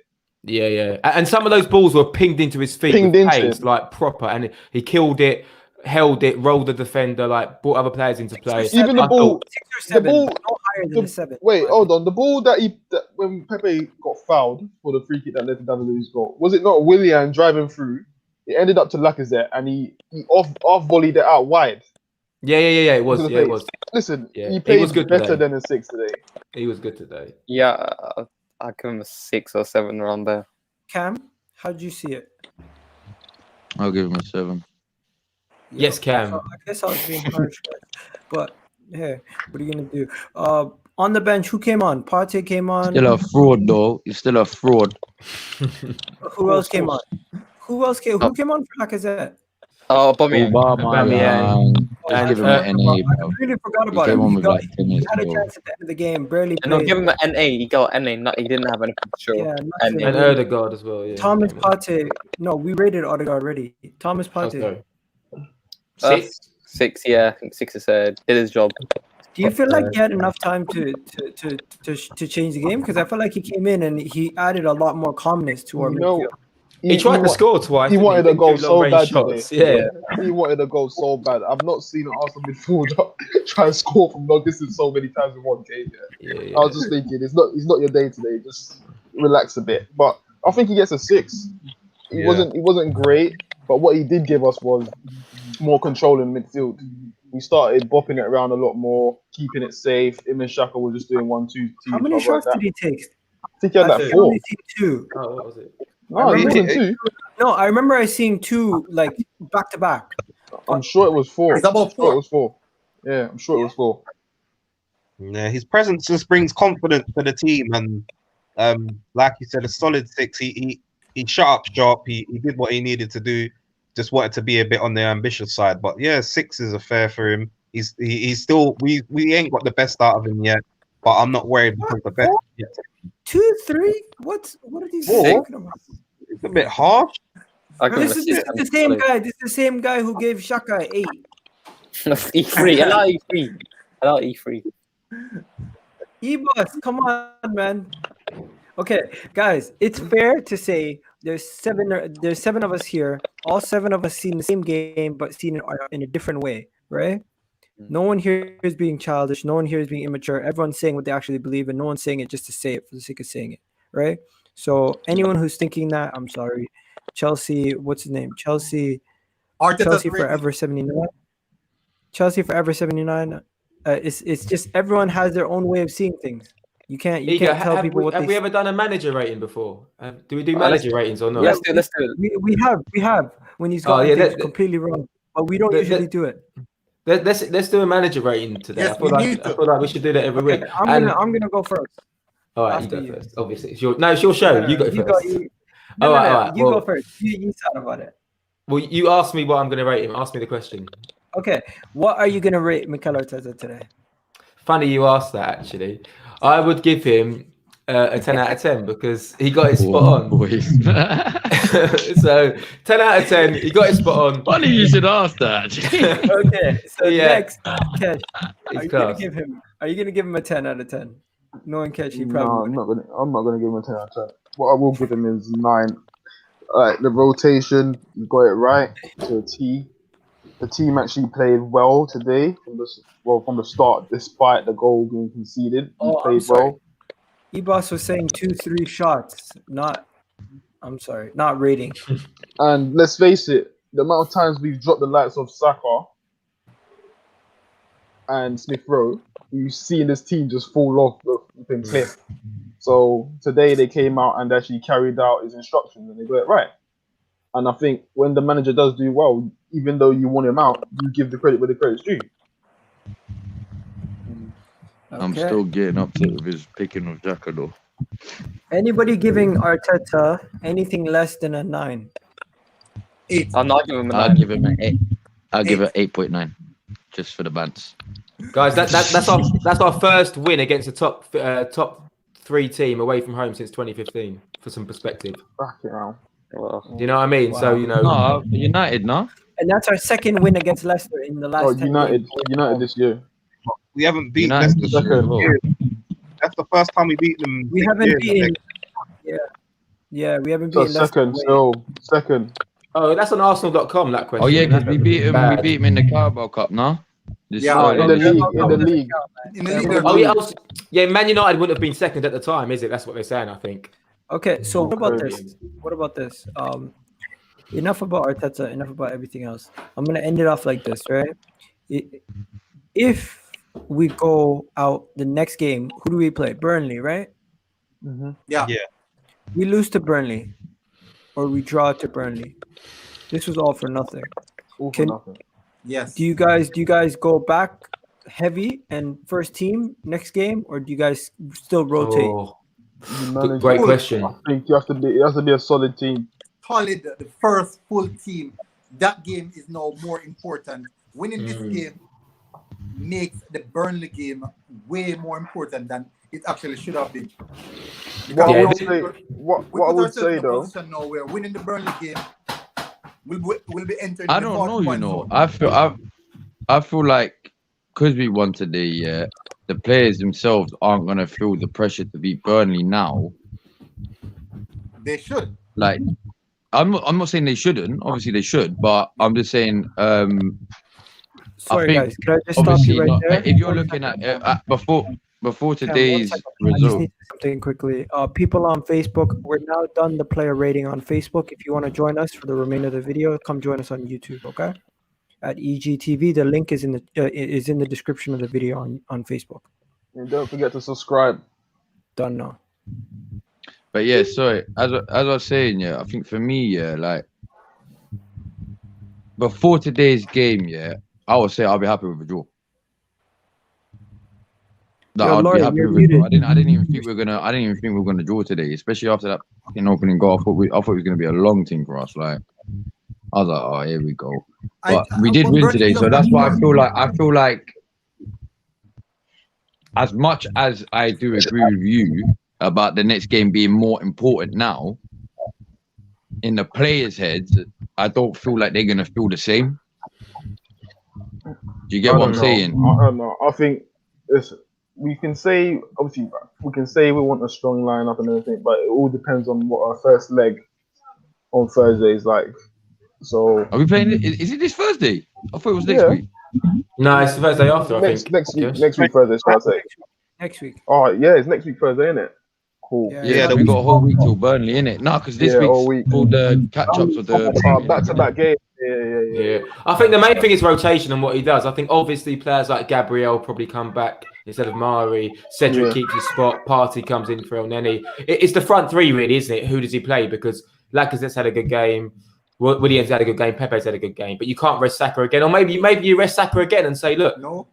Speaker 6: Yeah. And some of those balls were pinged into his feet
Speaker 7: Pinged
Speaker 6: with
Speaker 7: into
Speaker 6: pace,
Speaker 7: him.
Speaker 6: like proper, and he killed it, held it, rolled the defender, like brought other players into play.
Speaker 7: Even the
Speaker 6: I
Speaker 7: ball,
Speaker 6: thought-
Speaker 1: 6 or 7,
Speaker 7: the ball-
Speaker 1: no higher than a 7.
Speaker 7: Wait, hold on. The ball that when Pepe got fouled for the free kick that led to David Luiz's goal, was it not Willian driving through? It ended up to Lacazette and he off volleyed it out wide.
Speaker 6: Yeah. It was.
Speaker 7: To the
Speaker 6: Yeah, it
Speaker 7: face.
Speaker 6: was.
Speaker 7: Listen,
Speaker 6: Yeah,
Speaker 7: he
Speaker 6: he
Speaker 7: played
Speaker 6: was good
Speaker 7: better
Speaker 6: today.
Speaker 7: than a 6 today.
Speaker 6: He was good today.
Speaker 2: Yeah, I give him a 6 or 7 around there.
Speaker 1: Cam, how did you see it?
Speaker 9: I'll give him a 7.
Speaker 6: Yes, Cam.
Speaker 1: So I guess I was being harsh, but hey, what are you gonna do? On the bench, who came on? Partey came on.
Speaker 9: Still a fraud, though. He's still a fraud.
Speaker 1: Who else came on? Who else came? Who came on for Lacazette?
Speaker 2: Oh, Aubameyang.
Speaker 9: Aubameyang. Just
Speaker 1: I
Speaker 9: give him
Speaker 1: forgot
Speaker 9: an NA,
Speaker 1: about-
Speaker 9: bro.
Speaker 1: I really forgot
Speaker 9: He
Speaker 1: about
Speaker 9: came
Speaker 1: him.
Speaker 9: on
Speaker 1: He,
Speaker 9: with
Speaker 1: got,
Speaker 9: like 10
Speaker 1: he
Speaker 9: years
Speaker 1: had a
Speaker 9: ago.
Speaker 1: chance at the end of the game, barely
Speaker 2: No,
Speaker 1: played.
Speaker 2: give him an NA. He got NA. Not, he didn't have anything to show.
Speaker 1: Yeah,
Speaker 2: NA.
Speaker 6: And Erdegaard as well. Yeah.
Speaker 1: Thomas Partey. No, we rated Odegaard already. Thomas Partey.
Speaker 6: Okay.
Speaker 2: Uh,
Speaker 6: 6.
Speaker 2: 6, yeah. I think 6 is did his job.
Speaker 1: Do you feel like he had enough time to change the game? Because I felt like he came in and he added a lot more calmness to our midfield.
Speaker 6: He tried to score twice.
Speaker 7: He
Speaker 6: didn't
Speaker 7: wanted a
Speaker 6: Didn't
Speaker 7: goal
Speaker 6: do
Speaker 7: so
Speaker 6: long-range
Speaker 7: bad
Speaker 6: shots.
Speaker 7: today.
Speaker 6: Yeah.
Speaker 7: He wanted a goal so bad. I've not seen an Arsenal midfielder try and score from long distance so many times in one game.
Speaker 6: Yeah.
Speaker 7: I was just thinking, it's not your day today. Just relax a bit. But I think he gets a 6. He
Speaker 6: Yeah.
Speaker 7: wasn't great, but what he did give us was more control in midfield. We started bopping it around a lot more, keeping it safe. Him and Xhaka were just doing 1-2
Speaker 1: How many shots did he take?
Speaker 7: I think he had
Speaker 1: I
Speaker 7: like
Speaker 1: think I
Speaker 7: 4.
Speaker 1: only seen 2.
Speaker 6: Oh, what was it?
Speaker 7: No,
Speaker 1: I
Speaker 7: more
Speaker 1: remember
Speaker 7: than 2.
Speaker 1: No, I remember I seeing 2 like back to back.
Speaker 7: I'm sure it was 4.
Speaker 8: It's about
Speaker 7: I'm sure
Speaker 8: 4.
Speaker 7: it was 4. Yeah, I'm sure it was 4.
Speaker 3: Yeah, his presence just brings confidence to the team, and like you said, a solid 6. He shut up shop. He did what he needed to do. Just wanted to be a bit on the ambitious side, but yeah, 6 is a fair for him. He's still we ain't got the best out of him yet, but I'm not worried because the best. Yet.
Speaker 1: 2, 3? What are these
Speaker 7: Four?
Speaker 1: guys talking about?
Speaker 3: It's a bit harsh.
Speaker 2: I give him a
Speaker 1: This is
Speaker 2: 6.
Speaker 1: the same guy. This is the same guy who gave Xhaka 8.
Speaker 2: E3. I like E3. I like E3.
Speaker 1: E-Bus, come on, man. Okay, guys, it's fair to say there's 7 of us here. All 7 of us seen the same game, but seen it in a different way, right? No one here is being childish. No one here is being immature. Everyone's saying what they actually believe, and no one's saying it just to say it for the sake of saying it, right? So anyone who's thinking that, I'm sorry. Chelsea, what's his name? Chelsea Forever 79. Chelsea Forever 79. It's just everyone has their own way of seeing things. You can't tell people what
Speaker 6: have
Speaker 1: they
Speaker 6: we ever done a manager rating before? Do we do manager ratings or not?
Speaker 2: Let's do it.
Speaker 1: We have when he's got things completely wrong, but we don't usually do it.
Speaker 6: Let's do a manager rating today.
Speaker 8: Yes,
Speaker 6: I feel like we should do that every week.
Speaker 1: I'm gonna go first.
Speaker 6: All right,
Speaker 1: after
Speaker 6: you
Speaker 1: you.
Speaker 6: go first. Obviously, it's your show. You go first.
Speaker 1: All
Speaker 6: right.
Speaker 1: You go first. You thought about it.
Speaker 6: Well, you asked me what I'm going to rate him. Ask me the question.
Speaker 1: Okay, what are you gonna rate Mikel Arteta today?
Speaker 6: Funny you asked that. Actually, I would give him a 10 out of 10 because he got it spot on. So 10 out of 10, he got it spot on.
Speaker 9: Funny you should ask that.
Speaker 1: Okay, so next, Kesh,
Speaker 6: It's
Speaker 1: are you gonna give him a 10 out of 10? Knowing Kesh, he probably
Speaker 7: No, I'm not gonna give him a 10 out of 10. What I will give him is 9. The rotation, you got it right to a T. The team actually played well today from the start, despite the goal being conceded. He played well.
Speaker 1: E-Boss was saying 2-3 shots, not rating.
Speaker 7: And let's face it, the amount of times we've dropped the likes of Saka and Smith Rowe, we've seen this team just fall off the cliff. So today they came out and actually carried out his instructions and they got it right. And I think when the manager does do well, even though you want him out, you give the credit where the credit's due.
Speaker 9: I'm still getting upset with his picking of Xhaka though.
Speaker 1: Anybody giving Arteta anything less than a 9?
Speaker 8: 8.
Speaker 2: I'll not give him a
Speaker 9: I'll
Speaker 2: 9.
Speaker 9: give him an 8. I'll give
Speaker 8: Eight.
Speaker 9: it 8.9, just for the bands.
Speaker 6: Guys, that's our first win against a top 3 team away from home since 2015. For some perspective,
Speaker 7: Back it out.
Speaker 2: Well,
Speaker 6: do you know what I mean?
Speaker 1: Wow.
Speaker 6: So you know,
Speaker 9: No, United, no.
Speaker 1: And that's our second win against Leicester in the last
Speaker 7: Oh,
Speaker 1: 10
Speaker 7: United,
Speaker 1: games.
Speaker 7: United this year.
Speaker 3: We haven't beat
Speaker 9: United
Speaker 3: Leicester
Speaker 9: this year as
Speaker 7: second.
Speaker 9: well.
Speaker 3: That's the first time we beat them.
Speaker 1: We
Speaker 3: 6
Speaker 1: haven't
Speaker 3: years, I
Speaker 1: beaten.
Speaker 3: think.
Speaker 1: Yeah, we haven't
Speaker 7: So
Speaker 1: beaten Leicester.
Speaker 7: second,
Speaker 1: away.
Speaker 7: still second.
Speaker 6: oh, that's on Arsenal.com. That question.
Speaker 9: Oh yeah, because we beat him. We
Speaker 6: Bad.
Speaker 9: beat him in the Carabao Cup, no. This
Speaker 8: Yeah,
Speaker 7: No, in the
Speaker 8: yeah.
Speaker 7: league, in the league.
Speaker 8: In the league, they're
Speaker 6: Oh yeah,
Speaker 8: good.
Speaker 6: yeah. Man United wouldn't have been second at the time, is it? That's what they're saying. I think.
Speaker 1: Okay, so what about
Speaker 7: Okay.
Speaker 1: this? What about this? Enough about Arteta. Enough about everything else. I'm gonna end it off like this, right? If we go out the next game, who do we play? Burnley, right?
Speaker 8: Yeah.
Speaker 3: Yeah.
Speaker 1: We lose to Burnley, or we draw to Burnley. This was all for nothing.
Speaker 7: All for
Speaker 1: Can-
Speaker 7: nothing.
Speaker 8: Yes.
Speaker 1: Do you guys go back heavy and first team next game, or do you guys still rotate?
Speaker 6: Oh,
Speaker 7: You manage-
Speaker 6: great question.
Speaker 7: I think it has to be a solid team.
Speaker 8: Solid, the first full team. That game is now more important. Winning this game makes the Burnley game way more important than it actually should have been.
Speaker 7: What
Speaker 6: Yeah,
Speaker 7: I would
Speaker 6: this-
Speaker 7: say, what
Speaker 8: We
Speaker 7: I
Speaker 8: put
Speaker 7: would
Speaker 8: ourselves
Speaker 7: say
Speaker 8: in a
Speaker 7: though,
Speaker 8: position now where winning the Burnley game will be entering.
Speaker 9: I
Speaker 8: the
Speaker 9: don't know,
Speaker 8: 40-point zone.
Speaker 9: I feel like because we won today, yeah, the players themselves aren't gonna feel the pressure to beat Burnley now.
Speaker 8: They should.
Speaker 9: Like, I'm not saying they shouldn't. Obviously, they should, but I'm just saying,
Speaker 1: Sorry,
Speaker 9: think
Speaker 1: guys. Can I just stop
Speaker 9: obviously,
Speaker 1: you right
Speaker 9: not,
Speaker 1: there?
Speaker 9: if you're looking at before
Speaker 1: Cam,
Speaker 9: today's
Speaker 1: 1 second. I just
Speaker 9: result,
Speaker 1: need to say something quickly. People on Facebook, we're now done the player rating on Facebook. If you want to join us for the remainder of the video, come join us on YouTube, okay? At EGTV, the link is in the description of the video on Facebook.
Speaker 7: and don't forget to subscribe.
Speaker 1: Done now.
Speaker 9: but yeah, sorry. As I was saying, yeah, I think for me, yeah, like before today's game, yeah, I would say I'll be happy with a draw. Like,
Speaker 1: Yo,
Speaker 9: I'd
Speaker 1: Laurie,
Speaker 9: be happy
Speaker 1: you're
Speaker 9: with a draw.
Speaker 1: muted.
Speaker 9: I didn't even think we were gonna draw today, especially after that fucking opening goal. I thought it was gonna be a long thing for us. Like, I was like, oh, here we go. But we did win today, so that's why I feel like as much as I do agree with you about the next game being more important now, in the players' heads, I don't feel like they're gonna feel the same. Do you get
Speaker 7: I
Speaker 9: what I'm
Speaker 7: don't know.
Speaker 9: saying?
Speaker 7: I don't know. I think we can say obviously we want a strong lineup and everything, but it all depends on what our first leg on Thursday is like. So
Speaker 9: Are we playing? Is it this Thursday? I thought it was next
Speaker 7: Yeah.
Speaker 9: week.
Speaker 6: No, it's the Thursday after. I think.
Speaker 7: next week,
Speaker 6: Yes.
Speaker 7: next week Thursday, so I say.
Speaker 1: Next week.
Speaker 7: Oh yeah, it's next week Thursday, isn't it? Cool.
Speaker 1: Yeah.
Speaker 9: Yeah,
Speaker 3: the
Speaker 9: we got a
Speaker 3: week-
Speaker 9: whole week till Burnley, innit? No, because this
Speaker 7: Yeah, all
Speaker 9: week's
Speaker 7: week.
Speaker 9: called the catch-ups of the.
Speaker 7: Back-to-back game. Yeah.
Speaker 6: Yeah, I think the main thing is rotation and what he does. I think obviously players like Gabriel probably come back instead of Mari. Cedric
Speaker 7: Yeah.
Speaker 6: keeps his spot. Partey comes in for El Neni. It's the front three, really, isn't it? Who does he play? Because Lacazette's had a good game. Williams had a good game. Pepe's had a good game. But you can't rest Saka again. Or maybe you rest Saka again and say, look,
Speaker 8: No.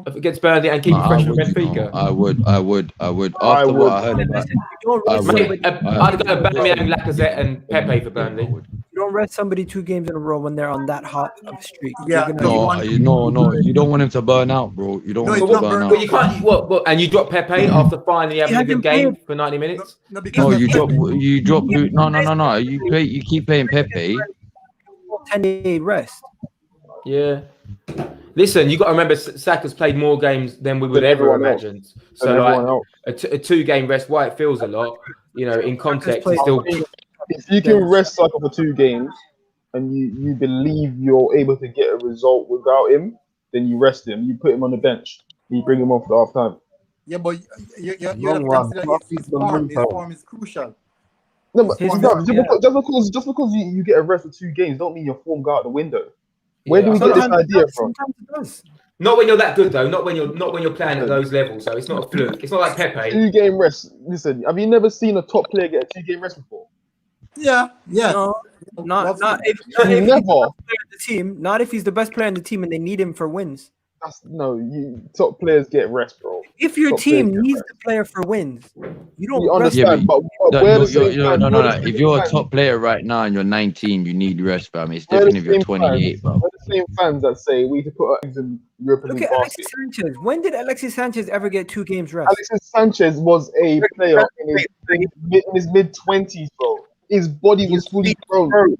Speaker 6: against Burnley and keep it fresh with Benfica.
Speaker 9: I would.
Speaker 7: I
Speaker 9: After what I
Speaker 7: would.
Speaker 9: heard about,
Speaker 1: Listen, you don't
Speaker 9: I
Speaker 1: rest
Speaker 9: would.
Speaker 1: somebody,
Speaker 6: I'd go Aubameyang, Lacazette, and Pepe for Burnley.
Speaker 1: you don't rest somebody 2 games in a row when they're on that hot of streak.
Speaker 8: Yeah,
Speaker 1: You're gonna-
Speaker 9: No, you don't want him to burn out, bro. You don't
Speaker 8: No,
Speaker 9: want him
Speaker 8: it's
Speaker 9: to
Speaker 8: not
Speaker 9: burn
Speaker 8: burn-
Speaker 9: out.
Speaker 6: But you can't. What? And you drop Pepe after finally having a good game for 90 minutes.
Speaker 8: No, because
Speaker 9: No, you drop. No. You keep playing Pepe.
Speaker 1: 10-day rest.
Speaker 6: Yeah. Listen, you got to remember Saka's played more games than we would
Speaker 7: Than
Speaker 6: ever
Speaker 7: everyone else.
Speaker 6: imagine.
Speaker 7: And
Speaker 6: So
Speaker 7: everyone
Speaker 6: like
Speaker 7: else.
Speaker 6: a 2-game rest, why it feels a lot, in context, it's still.
Speaker 7: If you can rest Saka for 2 games and you believe you're able to get a result without him, then you rest him. You put him on the bench. You bring him off at half time.
Speaker 8: yeah, but you have to
Speaker 7: Long run.
Speaker 8: consider his form. His form is crucial.
Speaker 7: No, but
Speaker 1: His
Speaker 7: bruv,
Speaker 1: form,
Speaker 7: just because you get a rest for 2 games, don't mean your form go out the window. Where do we
Speaker 6: Yeah.
Speaker 7: get this
Speaker 1: Sometimes it
Speaker 7: idea
Speaker 1: does,
Speaker 7: from?
Speaker 1: Sometimes it does.
Speaker 6: Not when you're that good though. Not when you're playing at those levels. So it's not a fluke. It's not like Pepe.
Speaker 7: 2-game rest. Listen, have you never seen a top player get a 2-game rest before?
Speaker 8: Yeah.
Speaker 1: No, not if
Speaker 7: Never.
Speaker 1: he's the best player in the team. Not if he's the best player in the team and they need him for wins.
Speaker 7: You top players get rest, bro.
Speaker 1: If your
Speaker 7: Top players
Speaker 1: team
Speaker 7: get
Speaker 1: needs
Speaker 7: rest.
Speaker 1: the player for wins, you don't
Speaker 7: We
Speaker 1: rest
Speaker 9: Yeah,
Speaker 7: understand, but
Speaker 9: no,
Speaker 7: we're the same fans.
Speaker 9: no,
Speaker 7: We're
Speaker 9: no.
Speaker 7: the
Speaker 9: If
Speaker 7: same
Speaker 9: you're a
Speaker 7: fans.
Speaker 9: top player right now and you're 19, you need rest, fam. It's
Speaker 7: We're the
Speaker 9: different if you're
Speaker 7: same
Speaker 9: 28,
Speaker 7: fans.
Speaker 9: bro.
Speaker 7: We're the same fans that say we need to put our eggs in Europa
Speaker 1: Look
Speaker 7: League
Speaker 1: at Alexis
Speaker 7: basket.
Speaker 1: Sanchez. When did Alexis Sanchez ever get 2 games rest?
Speaker 7: Alexis Sanchez was a player in his mid-20s, bro. His body was fully grown.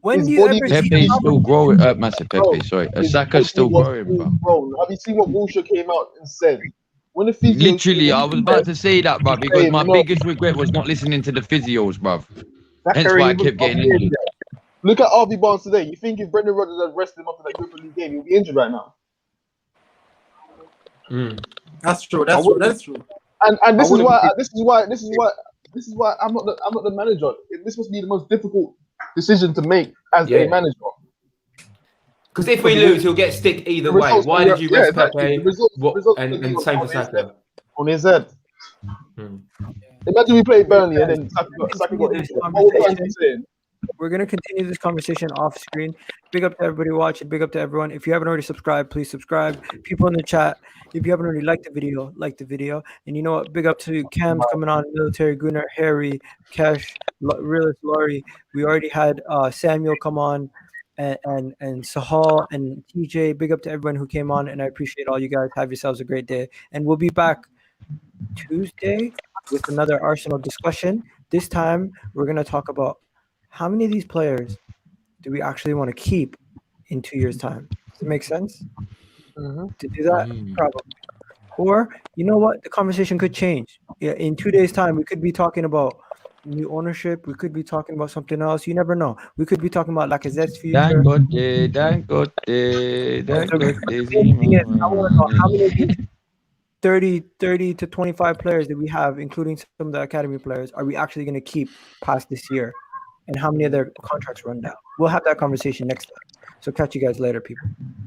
Speaker 1: When
Speaker 7: His
Speaker 1: do you
Speaker 7: body
Speaker 1: ever
Speaker 7: was
Speaker 1: see
Speaker 9: Pepe's
Speaker 1: him?
Speaker 9: still growing. Massive
Speaker 7: bro.
Speaker 9: Pepe, sorry.
Speaker 7: His
Speaker 9: Saka's still
Speaker 7: body was
Speaker 9: growing,
Speaker 7: fully
Speaker 9: fam.
Speaker 7: grown. Have you seen what Wilshere came out and said? When the physios
Speaker 9: Literally, I was about to say that, bro, because
Speaker 7: saying,
Speaker 9: my
Speaker 7: no,
Speaker 9: biggest regret was not listening to the physios, bro. Hence
Speaker 7: Zachary
Speaker 9: why I
Speaker 7: even
Speaker 9: kept getting injured.
Speaker 7: Look at RB Barnes today. You think if Brendan Rodgers had rested him after that Europa League game, he'll be injured right now?
Speaker 8: That's true. That's true.
Speaker 7: And this
Speaker 3: I wouldn't
Speaker 7: is why I'm not the manager. This must be the most difficult decision to make as a manager.
Speaker 6: Because if we lose, he'll get stick either
Speaker 7: The
Speaker 6: way.
Speaker 7: results
Speaker 6: Why
Speaker 7: will
Speaker 6: did you
Speaker 7: be- yeah,
Speaker 6: rest
Speaker 7: exactly.
Speaker 6: Pepe?
Speaker 7: The results will
Speaker 6: And
Speaker 7: be
Speaker 6: same for
Speaker 7: on his
Speaker 6: Saka.
Speaker 7: head. On his head.
Speaker 6: Hmm.
Speaker 7: Imagine we played Burnley and
Speaker 1: Guys,
Speaker 7: then Saka got
Speaker 1: continue this
Speaker 7: injured. What would fans be
Speaker 1: conversation.
Speaker 7: saying?
Speaker 1: We're going to continue this conversation off screen. Big up to everybody watching. Big up to everyone. If you haven't already subscribed, please subscribe. People in the chat, if you haven't already liked the video, like the video. And you know what? Big up to Cam's coming on, Military Gunnar, Harry, Kesh, Realist Laurie. We already had Samuel come on, and Sahal and TJ. Big up to everyone who came on, and I appreciate all you guys. Have yourselves a great day. And we'll be back Tuesday with another Arsenal discussion. This time, we're going to talk about how many of these players do we actually want to keep in 2 years' time? Does it make sense to do that? Probably. Or, you know what? The conversation could change. Yeah, in 2 days' time, we could be talking about new ownership. We could be talking about something else. You never know. We could be talking about Lacazette's future.
Speaker 9: Dangote.
Speaker 1: So the main thing is, I want to know how many of these 30 to 25 players that we have, including some of the academy players, are we actually going to keep past this year? And how many of their contracts run down? We'll have that conversation next time. So catch you guys later, people.